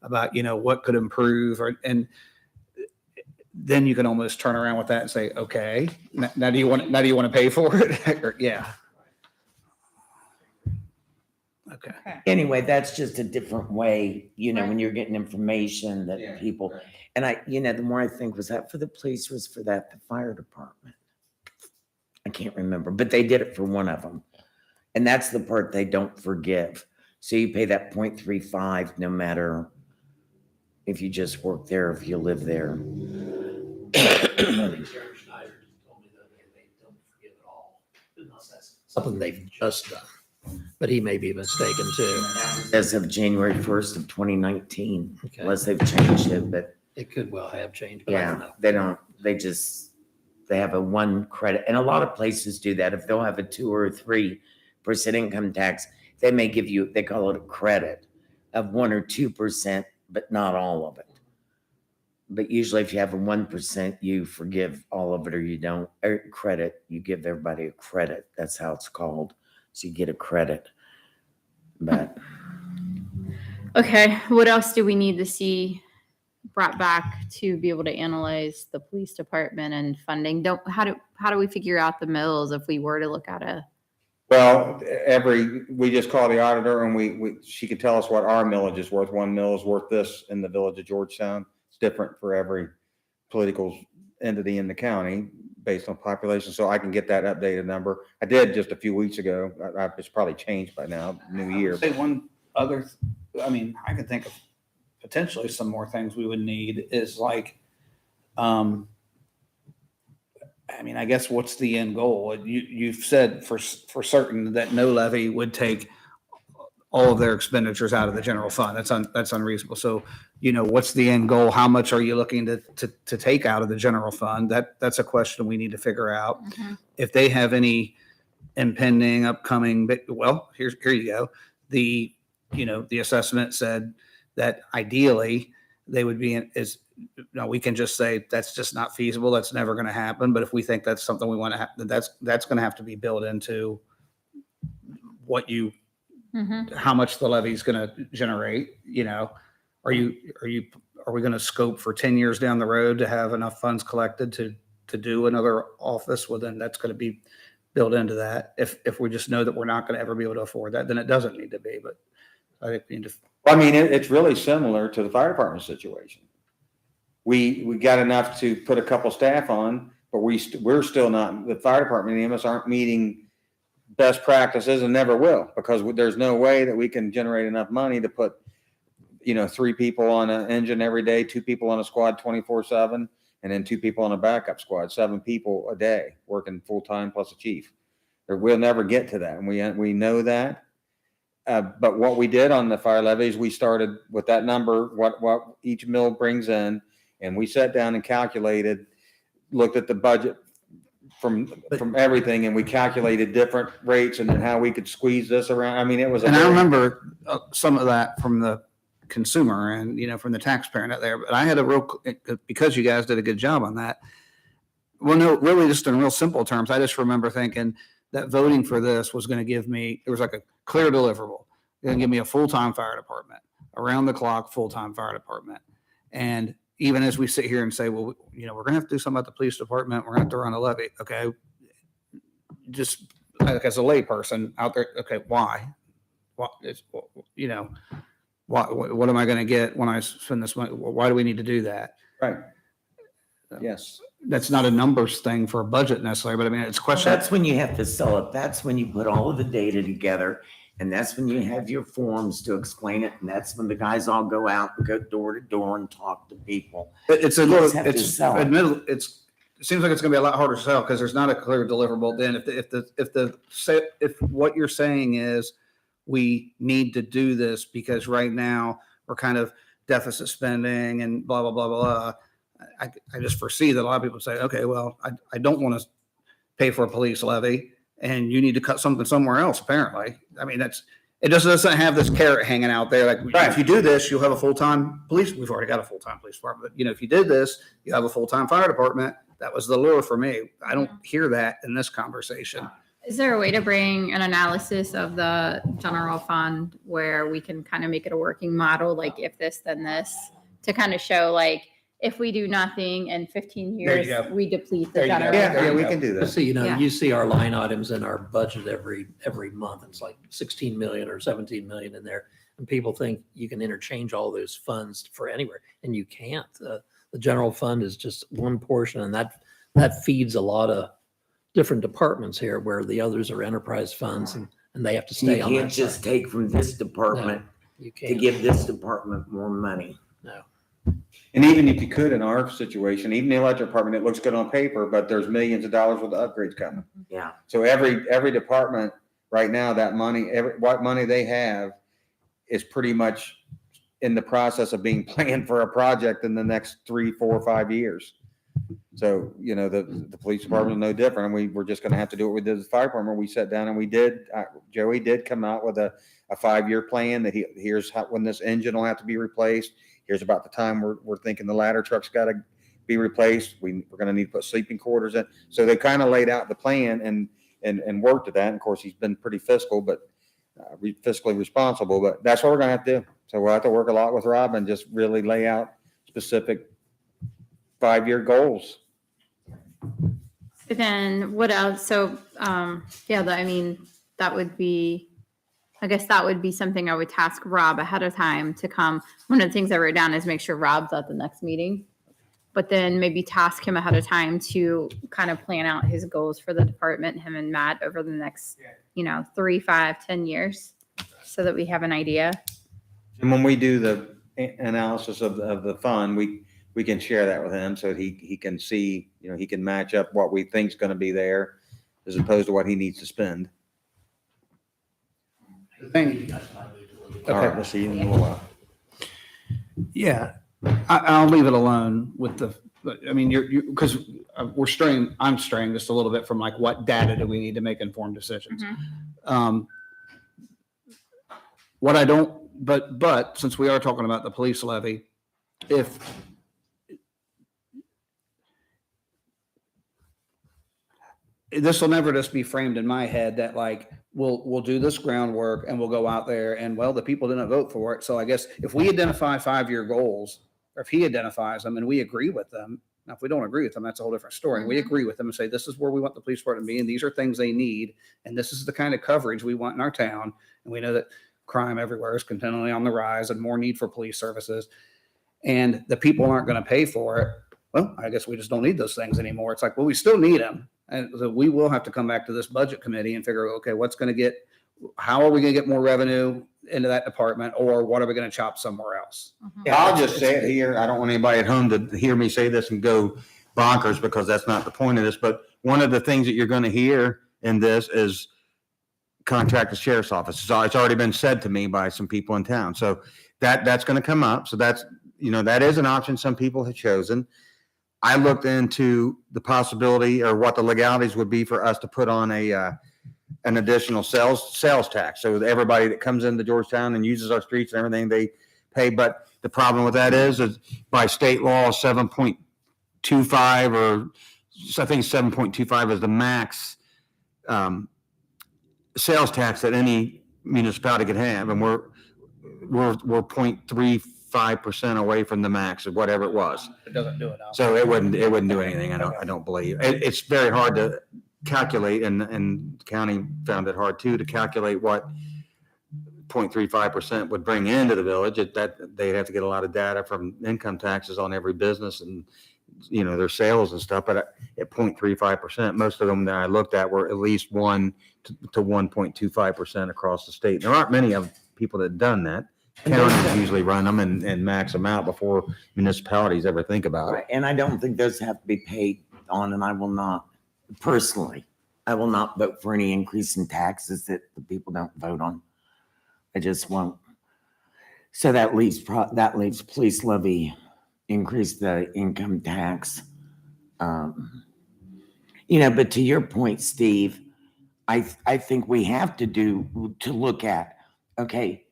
about, you know, what could improve, and then you can almost turn around with that and say, okay, now do you want to pay for it? Or, yeah. Okay. Anyway, that's just a different way, you know, when you're getting information that Yeah, people, right. and the more I think, was that for the police, was for that the fire department? I can't remember, but they did it for one of them. And that's the part they don't forgive. So you pay that 0.35 no matter if you just work there, if you live there. Something they've just done, but he may be mistaken too. As of January 1st of 2019, Okay. unless they've changed it, but It could well have changed, but I don't yeah, know. they have a one credit. And a lot of places do that. If they'll have a 2 or 3% income tax, they may give you, they call it a credit of 1 or 2%, but not all of it. But usually if you have a 1%, you forgive all of it, or you don't, or credit, you give everybody a credit. That's how it's called. So you get a credit. But okay, what else do we need to see brought back to be able to analyze the police department and funding? How do we figure out the mills if we were to look at a, Well, we just call the auditor and she could tell us what our millage is worth. One mill is worth this in the village of Georgetown. different for every political entity in the county based on population. So I can get that updated number. I did just a few weeks ago. It's probably changed by now, new year. Say one other, I mean, I can think of potentially some more things we would need is like, I mean, I guess what's the end goal? You've said for certain that no levy would take all of their expenditures out of the general fund. That's unreasonable. So, what's the end goal? How much are you looking to take out of the general fund? That's a question we need to figure out. If they have any impending, upcoming, well, here you go. The assessment said that ideally they would be we can just say that's just not feasible. That's never going to happen. But if we think that's something we want to happen, that's going to have to be built into what how much the levy is going to generate. Are we going to scope for 10 years down the road to have enough funds collected to do another office? Well, then that's going to be built into that. If we just know that we're not going to ever be able to afford that, then it doesn't need to be. But I think we need to. I mean, it's really similar to the fire department situation. We got enough to put a couple staff on, but we're still not, the fire department and EMS aren't meeting best practices and never will, because there's no way that we can generate enough money to put, 3 people on an engine every day, 2 people on a squad 24/7, and then 2 people on a backup squad, 7 people a day working full time plus a chief. We'll never get to that. And we know that. But what we did on the fire levies, we started with that number, what each mill brings in, and we sat down and calculated, looked at the budget from everything, and we calculated different rates and then how we could squeeze this around. I mean, it was. And I remember some of that from the consumer and from the taxpayer out there. But I had because you guys did a good job on that. Well, no, really, just in real simple terms, I just remember thinking that voting for this was going to give me. It was like a clear deliverable. It's going to give me a full-time fire department, around the clock full-time fire department, and even as we sit here and say, well, we're going to have to do something about the police department. We're going to have to run a levy. Okay. Just like as a layperson out there. Okay. Why? What am I going to get when I spend this money? Why do we need to do that? Right. Yes. That's not a numbers thing for a budget necessarily, but I mean, it's a question. That's when you have to sell it. That's when you put all of the data together. And that's when you have your forms to explain it. And that's when the guys all go out and go door to door and talk to people. It seems like it's going to be a lot harder to sell because there's not a clear deliverable. Then if what you're saying is we need to do this because right now we're kind of deficit spending and blah, blah, blah, blah. I just foresee that a lot of people say, okay, well, I don't want to pay for a police levy. And you need to cut something somewhere else, apparently. I mean, it just doesn't have this carrot hanging out there. Like, right. If you do this, you'll have a full-time police. We've already got a full-time police department. But, if you did this, you have a full-time fire department. That was the lure for me. I don't hear that in this conversation. Is there a way to bring an analysis of the general fund where we can kind of make it a working model, like if this, then this, to kind of show like, if we do nothing in 15 years, we deplete the general. Yeah, we can do that. See, Yeah. you see our line items in our budget every month. It's like 16 million or 17 million in there. And people think you can interchange all those funds for anywhere, and you can't. The general fund is just one portion, and that feeds a lot of different departments here where the others are enterprise funds and they have to stay on You that can't just side. take from this department You to can't. give this department more money. No. And even if you could, in our situation, even the electric department, it looks good on paper, but there's millions of dollars worth of upgrades coming. Yeah. So every department right now, that money, what money they have is pretty much in the process of being planned for a project in the next 3, 4, 5 years. So, the police department is no different. And we're just going to have to do what we did with the fire department. We sat down and Joey did come out with a 5-year plan that here's when this engine will have to be replaced. Here's about the time we're thinking the ladder truck's got to be replaced. We're going to need to put sleeping quarters in. So they kind of laid out the plan and worked at that. And of course, he's been pretty fiscally responsible, but that's what we're going to have to do. So we'll have to work a lot with Rob and just really lay out specific 5-year goals. Then what else? So, that would be I guess that would be something I would task Rob ahead of time to come. One of the things I wrote down is make sure Rob's at the next meeting. But then maybe task him ahead of time to kind of plan out his goals for the department, him and Matt, over the next, 3, 5, 10 years, so that we have an idea. And when we do the analysis of the fund, we can share that with him so he can see, he can match up what we think is going to be there as opposed to what he needs to spend. The thing, All right, we'll see you in a little while. yeah, I'll leave it alone with because I'm straying just a little bit from like what data do we need to make informed decisions. What I don't, but since we are talking about the police levy, if this will never just be framed in my head that like, we'll do this groundwork and we'll go out there and, well, the people didn't vote for it. So I guess if we identify 5-year goals, or if he identifies them and we agree with them, now if we don't agree with them, that's a whole different story. And we agree with them and say, this is where we want the police department to be, and these are things they need, and this is the kind of coverage we want in our town. And we know that crime everywhere is continually on the rise and more need for police services. And the people aren't going to pay for it. Well, I guess we just don't need those things anymore. It's like, well, we still need them. And so we will have to come back to this budget committee and figure, okay, how are we going to get more revenue into that department, or what are we going to chop somewhere else? I'll just say it here. I don't want anybody at home to hear me say this and go bonkers, because that's not the point of this. But one of the things that you're going to hear in this is contract the sheriff's office. So it's already been said to me by some people in town. So that's going to come up. So that is an option some people have chosen. I looked into the possibility or what the legalities would be for us to put on an additional sales tax. So everybody that comes into Georgetown and uses our streets and everything, they pay. But the problem with that is by state law, 7.25, or I think 7.25 is the max sales tax that any municipality could have. And we're 0.35% away from the max of whatever it was. It doesn't do it now. So it wouldn't do anything. I don't believe. It's very hard to calculate, and the county found it hard too to calculate what 0.35% would bring into the village. That they'd have to get a lot of data from income taxes on every business and their sales and stuff. But at 0.35%, most of them that I looked at were at least 1 to 1.25% across the state. There aren't many of people that have done that. Counties usually run them and max them out before municipalities ever think about it. And I don't think those have to be paid on, and I will not, personally, I will not vote for any increase in taxes that the people don't vote on. I just won't. So that leaves police levy, increase the income tax. But to your point, Steve, I think we have to look at, okay,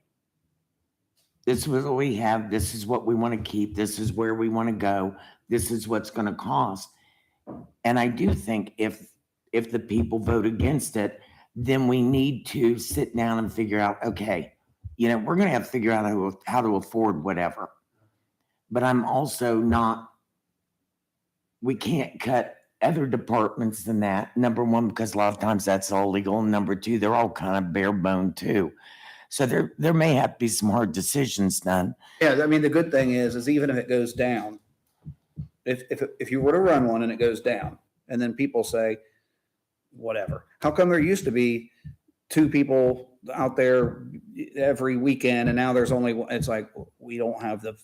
this is what we have. This is what we want to keep. This is where we want to go. This is what's going to cost. And I do think if the people vote against it, then we need to sit down and figure out, okay, we're going to have to figure out how to afford whatever. But I'm also we can't cut other departments than that. Number one, because a lot of times that's all legal. And number two, they're all kind of bare bone too. So there may have to be some hard decisions done. Yeah, I mean, the good thing is even if it goes down, if you were to run one and it goes down, and then people say, whatever, how come there used to be 2 people out there every weekend and now there's only one? It's like, we don't have the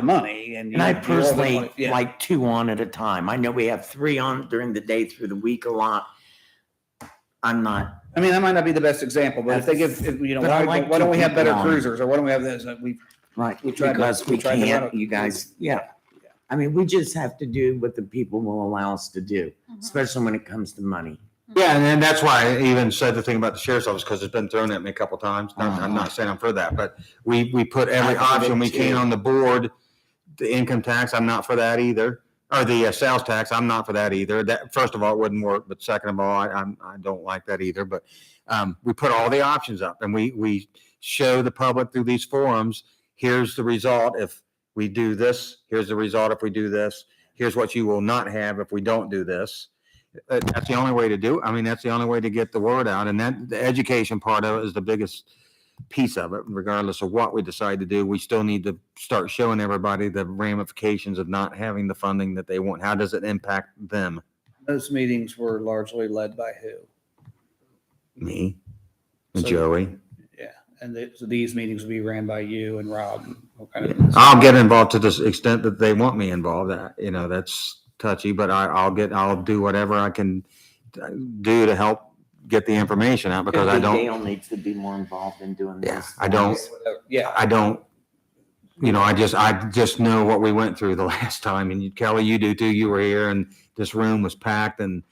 money. And I personally like 2 on at a time. I know we have 3 on during the day through the week a lot. I'm not. I mean, that might not be the best example, but if they give, why don't we have better cruisers, or why don't we have this? Right, we tried because we tried to can't, run it. you guys, yeah. I mean, we just have to do what the people will allow us to do, especially when it comes to money. Yeah, and that's why I even said the thing about the sheriff's office, because it's been thrown at me a couple of times. I'm not saying I'm for that, but we put every option we can on the board. The income tax, I'm not for that either. Or the sales tax, I'm not for that either. That, first of all, it wouldn't work, but second of all, I don't like that either. But we put all the options up, and we show the public through these forums, here's the result if we do this, here's the result if we do this, here's what you will not have if we don't do this. That's the only way to do it. I mean, that's the only way to get the word out. And that the education part of it is the biggest piece of it, regardless of what we decide to do. We still need to start showing everybody the ramifications of not having the funding that they want. How does it impact them? Those meetings were largely led by who? Me and So- Joey. Yeah, and so these meetings will be ran by you and Rob. What kind of- I'll get involved to the extent that they want me involved. That's touchy, but I'll do whatever I can do to help get the information out because I don't, Dale needs to be more involved in doing yeah, this. I don't, Yeah, I don't, I just know what we went through the last time. And Kelly, you do too. You were here and this room was packed and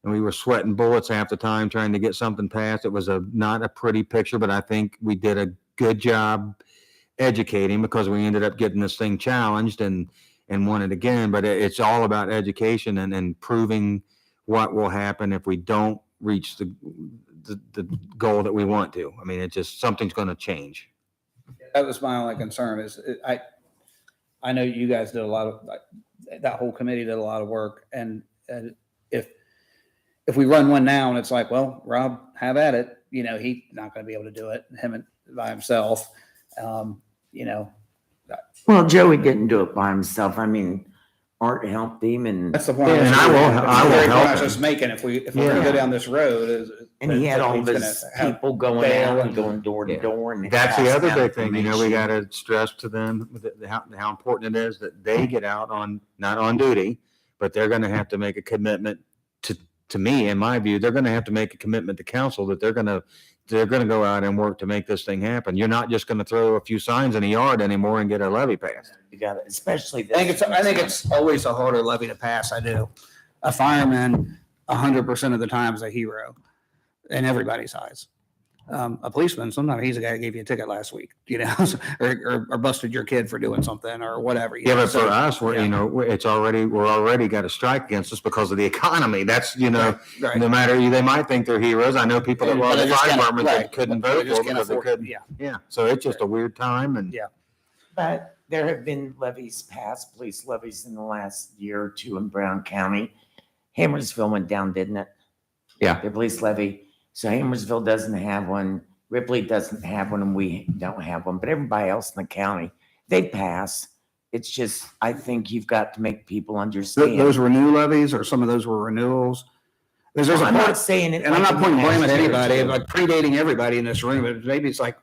we were sweating bullets half the time trying to get something passed. It was not a pretty picture, but I think we did a good job educating because we ended up getting this thing challenged and won it again. But it's all about education and proving what will happen if we don't reach the goal that we want to. I mean, it's just something's going to change. that was my only concern is I know you guys did a lot of, that whole committee did a lot of work. And if we run one now and it's like, well, Rob, have at it, he's not going to be able to do it, by himself. Well, Joey didn't do it by himself. I mean, Art helped him and That's the point. Yeah, and I will help I was him. just making, if we're going to go down this road. he had all he's gonna his have people going Dale out and and- going door to Yeah. door. And That's the other passing out big thing, we information. got to stress to them how important it is that they get out not on duty, but they're going to have to make a commitment to me, in my view, they're going to have to make a commitment to council that they're going to go out and work to make this thing happen. You're not just going to throw a few signs in the yard anymore and get a levy passed. You got it, especially this. I think it's always a harder levy to pass. I do. A fireman, 100% of the time is a hero in everybody's eyes. A policeman, sometimes he's the guy that gave you a ticket last week, or busted your kid for doing something or whatever. Yeah, but for So, us, we're already got a strike against us because of the economy. That's, right. no matter, they might think they're heroes. I know people that were on But the they just fire can't- department that right. couldn't But they vote just for can't because they afford- couldn't. Yeah. Yeah, so it's just a weird time and. Yeah. But there have been levies passed, police levies in the last year or two in Brown County. Hammersville went down, didn't it? Yeah. The police levy. So Hammersville doesn't have one. Ripley doesn't have one and we don't have one, but everybody else in the county, they pass. It's just, I think you've got to make people understand. Those were new levies or some of those were renewals? There's a I'm part, not saying it. and I'm not like pointing in the blame at past year or anybody, two. like predating everybody in this room, but maybe it's like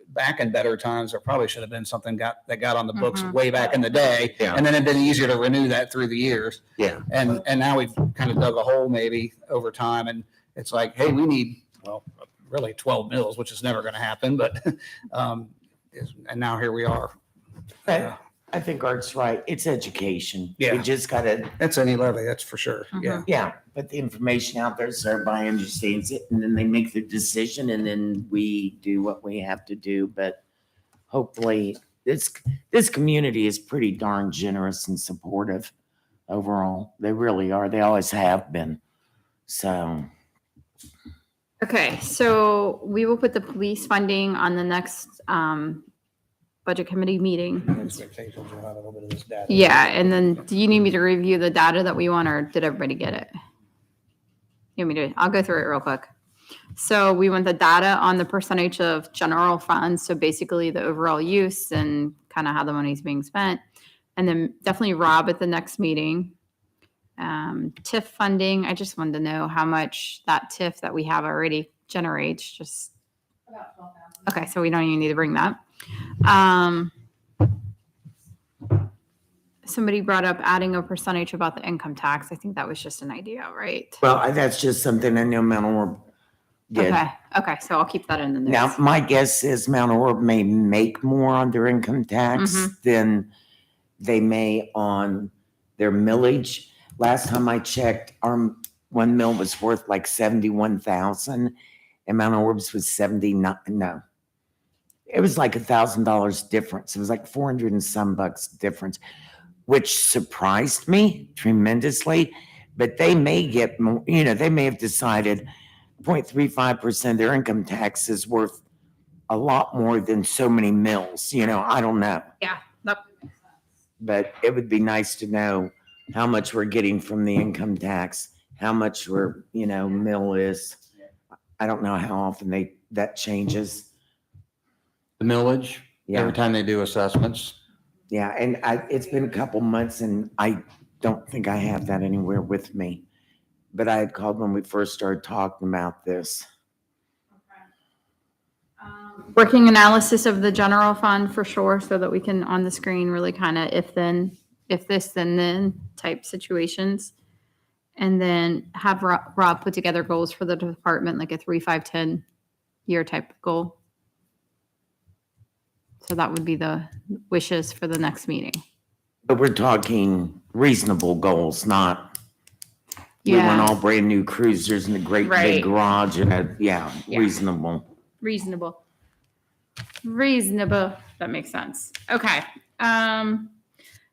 back in better times, there probably should have been something that got on the books Mhm. way back in the day. Yeah. And then it'd been easier to renew that through the years. Yeah. And now we've kind of dug a hole maybe over time and it's like, hey, we need, well, really 12 mills, which is never going to happen, but, and now here we are. But I think Art's right. It's education. Yeah. We just gotta, That's any levy, that's for sure. Yeah. yeah, put the information out there so everybody understands it and then they make their decision and then we do what we have to do. But hopefully this community is pretty darn generous and supportive overall. They really are. They always have been. So. Okay, so we will put the police funding on the next budget committee meeting. Expectations, we'll have a little bit of this data. Yeah, and then do you need me to review the data that we want, or did everybody get it? You want me to, I'll go through it real quick. So we want the data on the percentage of general funds, so basically the overall use and kind of how the money's being spent. And then definitely Rob at the next meeting. TIF funding, I just wanted to know how much that TIF that we have already generates, just. Okay, so we don't even need to bring that. Somebody brought up adding a percentage about the income tax. I think that was just an idea, right? Well, that's just something I know Mount Orb did. Okay, so I'll keep that in the Now, notes. my guess is Mount Orb may make more on their income tax than they may on their millage. Last time I checked, our one mill was worth like 71,000 and Mount Orb's was 79. No, it was like $1,000 difference. It was like 400 and some bucks difference, which surprised me tremendously. But they may get more, they may have decided 0.35% of their income tax is worth a lot more than so many mills. I don't know. Yeah, that But it would be nice to know how much we're getting from the income tax, how much mill is. I don't know how often that changes. The millage, Yeah. every time they do assessments. Yeah, and it's been a couple months and I don't think I have that anywhere with me. But I had called when we first started talking about this. Working analysis of the general fund for sure, so that we can on the screen really kind of if this, then type situations. And then have Rob put together goals for the department, like a 3, 5, 10 year type goal. So that would be the wishes for the next meeting. But we're talking reasonable goals, not we want Yeah. all brand new cruisers and a great Right. big garage and Yeah. reasonable. Reasonable. That makes sense. Okay.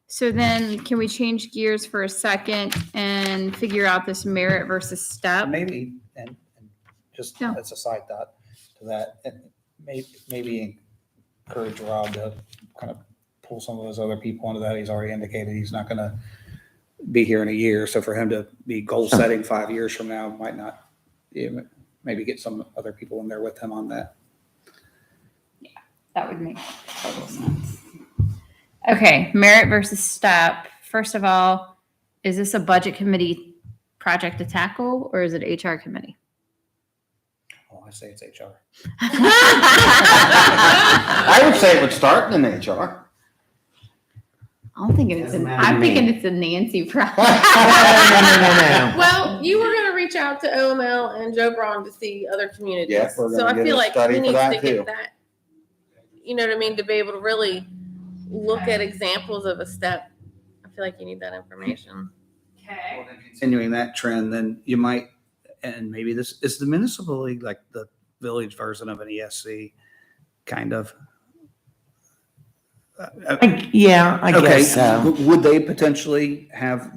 So then can we change gears for a second and figure out this merit versus step? Maybe, and just Yeah. as a side thought to that, and maybe encourage Rob to kind of pull some of those other people into that. He's already indicated he's not gonna be here in a year, so for him to be goal setting 5 years from now might not, maybe get some other people in there with him on that. That would make total sense. Okay, merit versus step. First of all, is this a budget committee project to tackle or is it HR committee? Well, I say it's HR. I would say it would start in HR. I'm thinking it's Doesn't an, matter to I'm thinking me. it's a Nancy project. No. Well, you were gonna reach out to OML and Joe Braun to see other communities. Yeah, we're So gonna I get feel a like study he for needs that to too. get that, you know what I mean, to be able to really look at examples of a step. I feel like you need that information. Okay. Continuing that trend, then you might, and maybe this is the municipal league, like the village version of an ESC, kind of. Yeah, I Okay, guess so. would they potentially have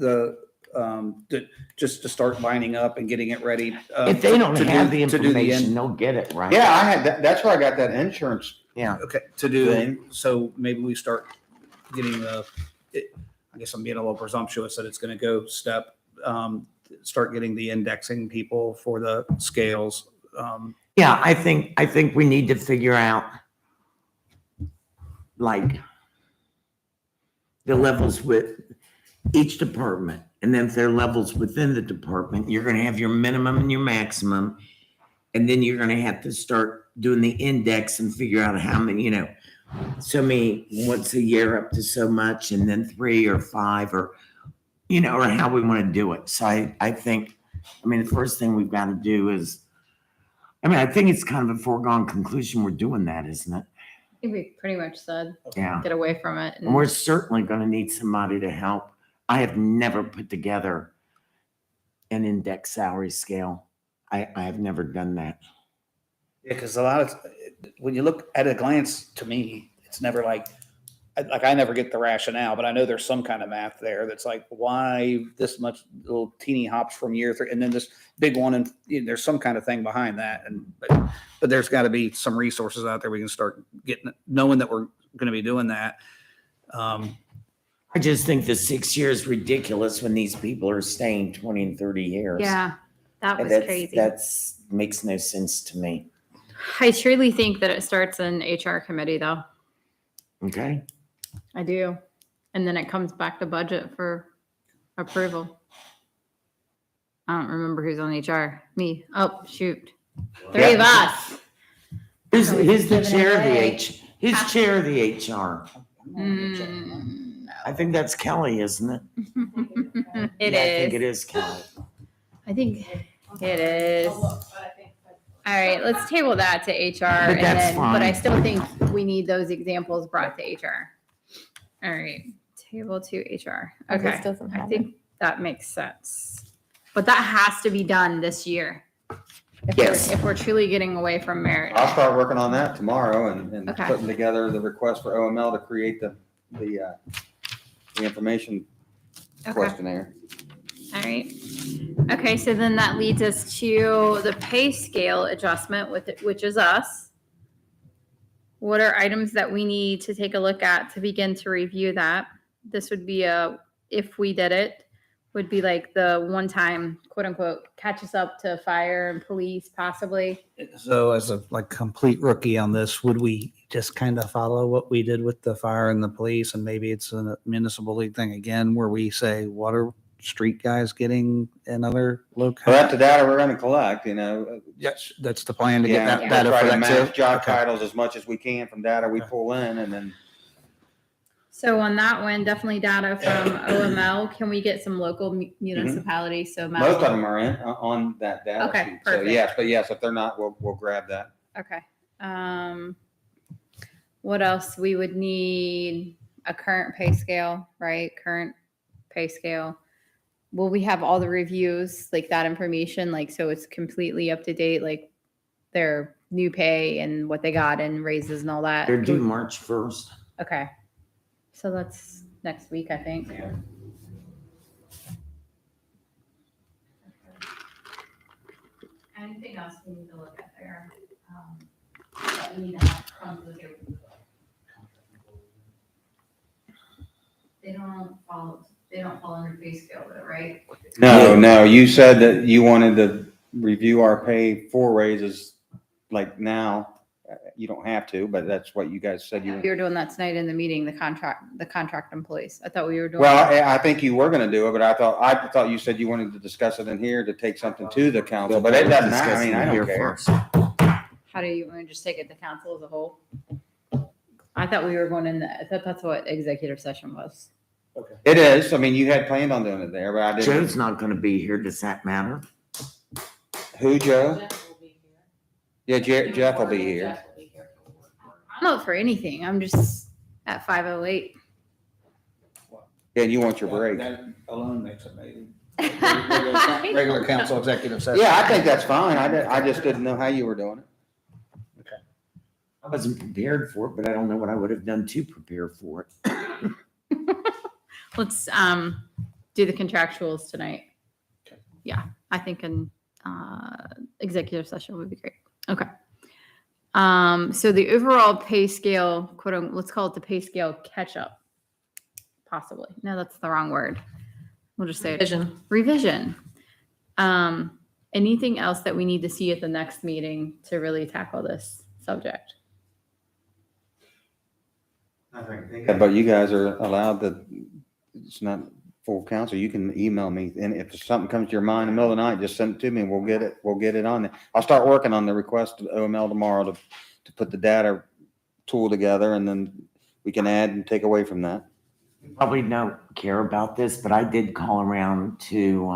just to start lining up and getting it ready? If they don't to do- have the to do the information, they'll get it, right? Yeah, I had, that's where I got that insurance. Yeah. Okay, to do, Thing. so maybe we start getting I guess I'm being a little presumptuous that it's gonna go step, start getting the indexing people for the scales. Yeah, I think we need to figure out like the levels with each department. And then if there are levels within the department, you're gonna have your minimum and your maximum. And then you're gonna have to start doing the index and figure out how many, so many once a year up to so much, and then 3 or 5 or how we want to do it. So I think, the first thing we've got to do is, I think it's kind of a foregone conclusion we're doing that, isn't it? I think we pretty much said, Yeah. get away from it. And we're certainly going to need somebody to help. I have never put together an index salary scale. I have never done that. Yeah, because a lot of, when you look at a glance, to me, it's never like I never get the rationale, but I know there's some kind of math there that's like, why this much little teeny hops from year 3, and then this big one, and there's some kind of thing behind that. And but there's got to be some resources out there we can start knowing that we're going to be doing that. I just think the 6 years is ridiculous when these people are staying 20 and 30 years. Yeah, that was That's, crazy. That's makes no sense to me. I truly think that it starts in HR committee though. Okay. I do. And then it comes back to budget for approval. I don't remember who's on HR. Me. Oh, shoot. 3 of us. Who's the Giving chair of the away. Who's chair of the HR? Mm, I think that's Kelly, isn't it? It Yeah, I think it is. is Kelly. I think it is. All right, let's table that to HR. But that's But I fine. still think we need those examples brought to HR. All right, table to HR. Oh, this Okay, doesn't I have think that makes sense. But that has to be done this year. Yes. If we're truly getting away from merit. I'll start working on that tomorrow and Okay. putting together the request for OML to create the information Okay. questionnaire. All right. Okay, so then that leads us to the pay scale adjustment, which is us. What are items that we need to take a look at to begin to review that? This would be if we did it, would be like the one time, quote unquote, catch us up to fire and police possibly. So as a complete rookie on this, would we just kind of follow what we did with the fire and the police, and maybe it's a municipal league thing again, where we say, what are street guys getting in other Well, that's locales? the data we're gonna collect, you know. Yes, that's the plan to get Yeah, that we'll data try for to that match too. job Okay. titles as much as we can from data we Okay. pull in, and then So on that one, definitely data from OML. Can we get some local municipalities? So most of them are in on that data Okay, sheet. So perfect. yes, if they're not, we'll grab that. Okay. What else? We would need a current pay scale, right? Current pay scale. Will we have all the reviews, like that information, like so it's completely up to date, like their new pay and what they got and raises and all that? They're due March 1st. Okay. So that's next week, I think. Anything else we need to look at there? That we need to have come to the table? They don't fall under pay scale though, right? No, you said that you wanted to review our pay for raises like now. You don't have to, but that's what you guys said you. We were doing that tonight in the meeting, the contract employees. I thought we were doing. Well, I think you were gonna do it, but I thought you said you wanted to discuss it in here to take something to the council, but it doesn't matter. I mean, I don't care. How do you want to just take it to council as a whole? I thought we were going in I thought that's what executive session was. It is. I mean, you had planned on doing it there, but I didn't. Joe's not going to be here. Does that matter? Who, Joe? Yeah, Jeff will be here. I'm up for anything. I'm just at 5:08. Yeah, and you want your break. That alone makes it maybe. I Regular know. council executive session. Yeah, I think that's fine. I just didn't know how you were doing it. I wasn't prepared for it, but I don't know what I would have done to prepare for it. Let's do the contractuals tonight. Okay. Yeah, I think an executive session would be great. Okay. So the overall pay scale, quote unquote, let's call it the pay scale catch up. Possibly. No, that's the wrong word. We'll just say revision. Anything else that we need to see at the next meeting to really tackle this subject? Yeah, but you guys are allowed to, it's not full council. You can email me, and if something comes to your mind in the middle of the night, just send it to me and we'll get it on there. I'll start working on the request to OML tomorrow to put the data tool together, and then we can add and take away from that. Probably don't care about this, but I did call around to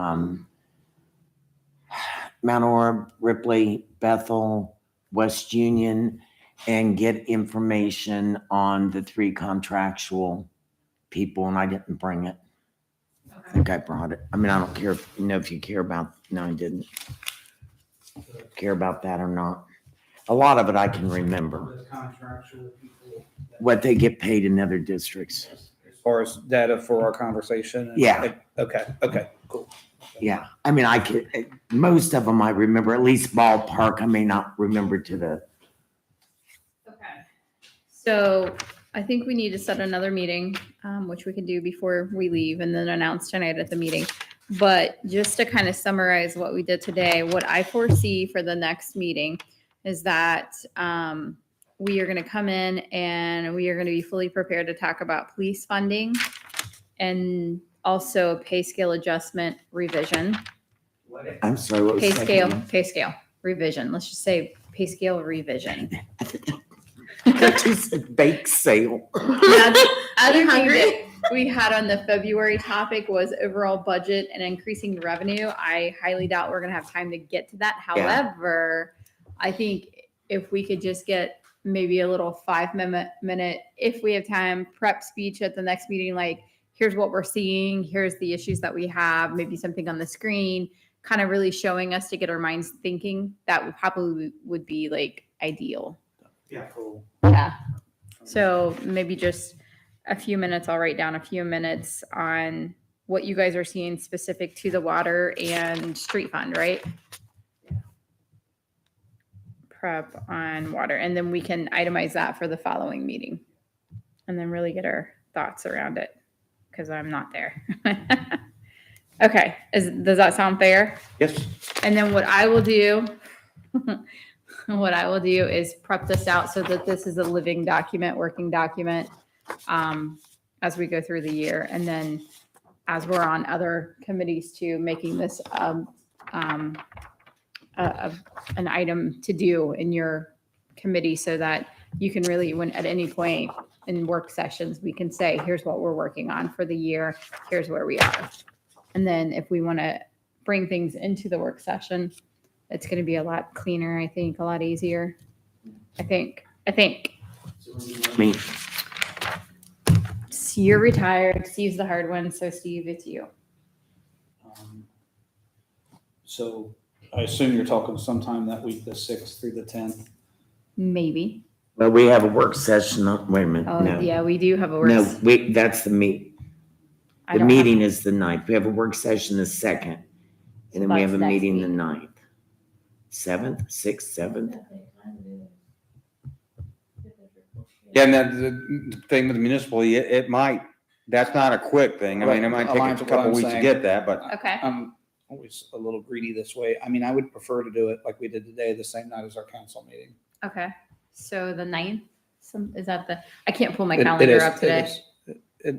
Mount Orab, Ripley, Bethel, West Union, and get information on the 3 contractual people, and I didn't bring it. I think I brought it. I mean, I don't care if you care about, no, I didn't care about that or not. A lot of it I can remember, what they get paid in other districts. As far as data for our conversation. Yeah. Okay, cool. Yeah, I mean, I could, most of them I remember, at least ballpark. I may not remember to the. Okay. So I think we need to set another meeting, which we can do before we leave and then announce tonight at the meeting. But just to kind of summarize what we did today, what I foresee for the next meeting is that we are going to come in and we are going to be fully prepared to talk about police funding and also pay scale adjustment revision. I'm sorry, what was the second one? Pay scale revision. Let's just say pay scale revision. That just said bake sale. Other thing that we had on the February topic was overall budget and increasing revenue. I highly doubt we're going to have time to get to that. Yeah. However, I think if we could just get maybe a little 5-minute, if we have time, prep speech at the next meeting, like here's what we're seeing, here's the issues that we have, maybe something on the screen, kind of really showing us to get our minds thinking, that would probably would be like ideal. Yeah, cool. Yeah. So maybe just a few minutes, I'll write down a few minutes on what you guys are seeing specific to the water and street fund, right? Prep on water, and then we can itemize that for the following meeting and then really get our thoughts around it because I'm not there. Okay. Does that sound fair? Yes. And then what I will do, what I will do is prep this out so that this is a living document, working document, as we go through the year. And then as we're on other committees too, making this, an item to do in your committee so that you can really, when at any point in work sessions, we can say, here's what we're working on for the year. Here's where we are. And then if we want to bring things into the work session, it's going to be a lot cleaner, I think, a lot easier. I think. Me. You're retired. Steve's the hard one. So Steve, it's you. So I assume you're talking sometime that week, the 6th through the 10th. Maybe. But we have a work session, wait a minute, Oh, no. yeah, we do have a work. No, wait, that's the meet. I The don't have- meeting is the 9th. We have a work session the 2nd. And then we have That's a next meeting the week. 9th. 7th, 6th, 7th. Yeah, and the thing with the municipal, it might, that's not a quick thing. I mean, it might take Aligns a with what couple I'm weeks to saying. get that, but Okay. I'm always a little greedy this way. I mean, I would prefer to do it like we did today, the same night as our council meeting. Okay. So the 9th, is that I can't pull my It calendar is- up it today. is.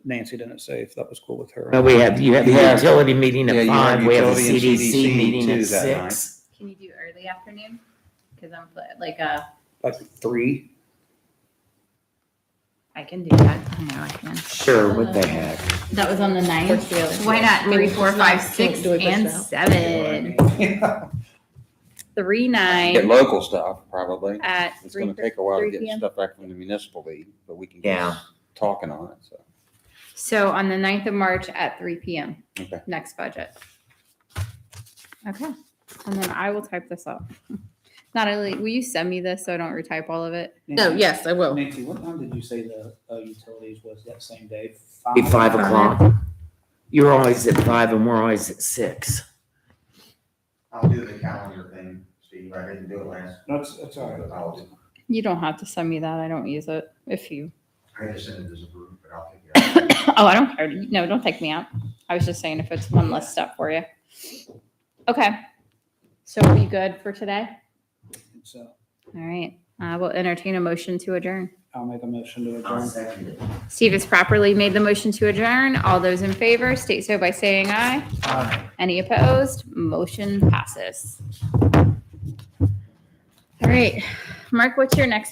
Nancy didn't say if that was cool with her. No, you have the Yeah. utility meeting Yeah, at you have 5. We have a utility and CDC CDC meeting at too that night. 6. Can you do early afternoon? Because I'm like, Like 3. I can do that. I know I can. Sure, what the heck. That was on the 9th. Why not 3, 4, 5, 6, and 7? 3, 9 get local stuff probably. at It's 3. gonna take a while to 3 get p.m. stuff back from the municipal league, but we can get Yeah. talking on it, so. So on the 9th of March at 3 p.m. Okay. Next budget. Okay. And then I will type this up. Natalie, will you send me this so I don't retype all of it? No, yes, I will. Nancy, what time did you say the utilities was that same day? Be 5 o'clock. You're always at 5 and we're always at 6. I'll do the calendar thing, Steve. I didn't do it last. No, it's all right. You don't have to send me that. I don't use it. If you. I just sent it as a group, but I'll take it out. Oh, I don't care. No, don't take me out. I was just saying if it's one less step for you. Okay. So are you good for today? So All right. I will entertain a motion to adjourn. I'll make a motion to I'll adjourn. second it. Steve has properly made the motion to adjourn. All those in favor state so by saying aye. Aye. Any opposed? Motion passes. All right. Mark, what's your next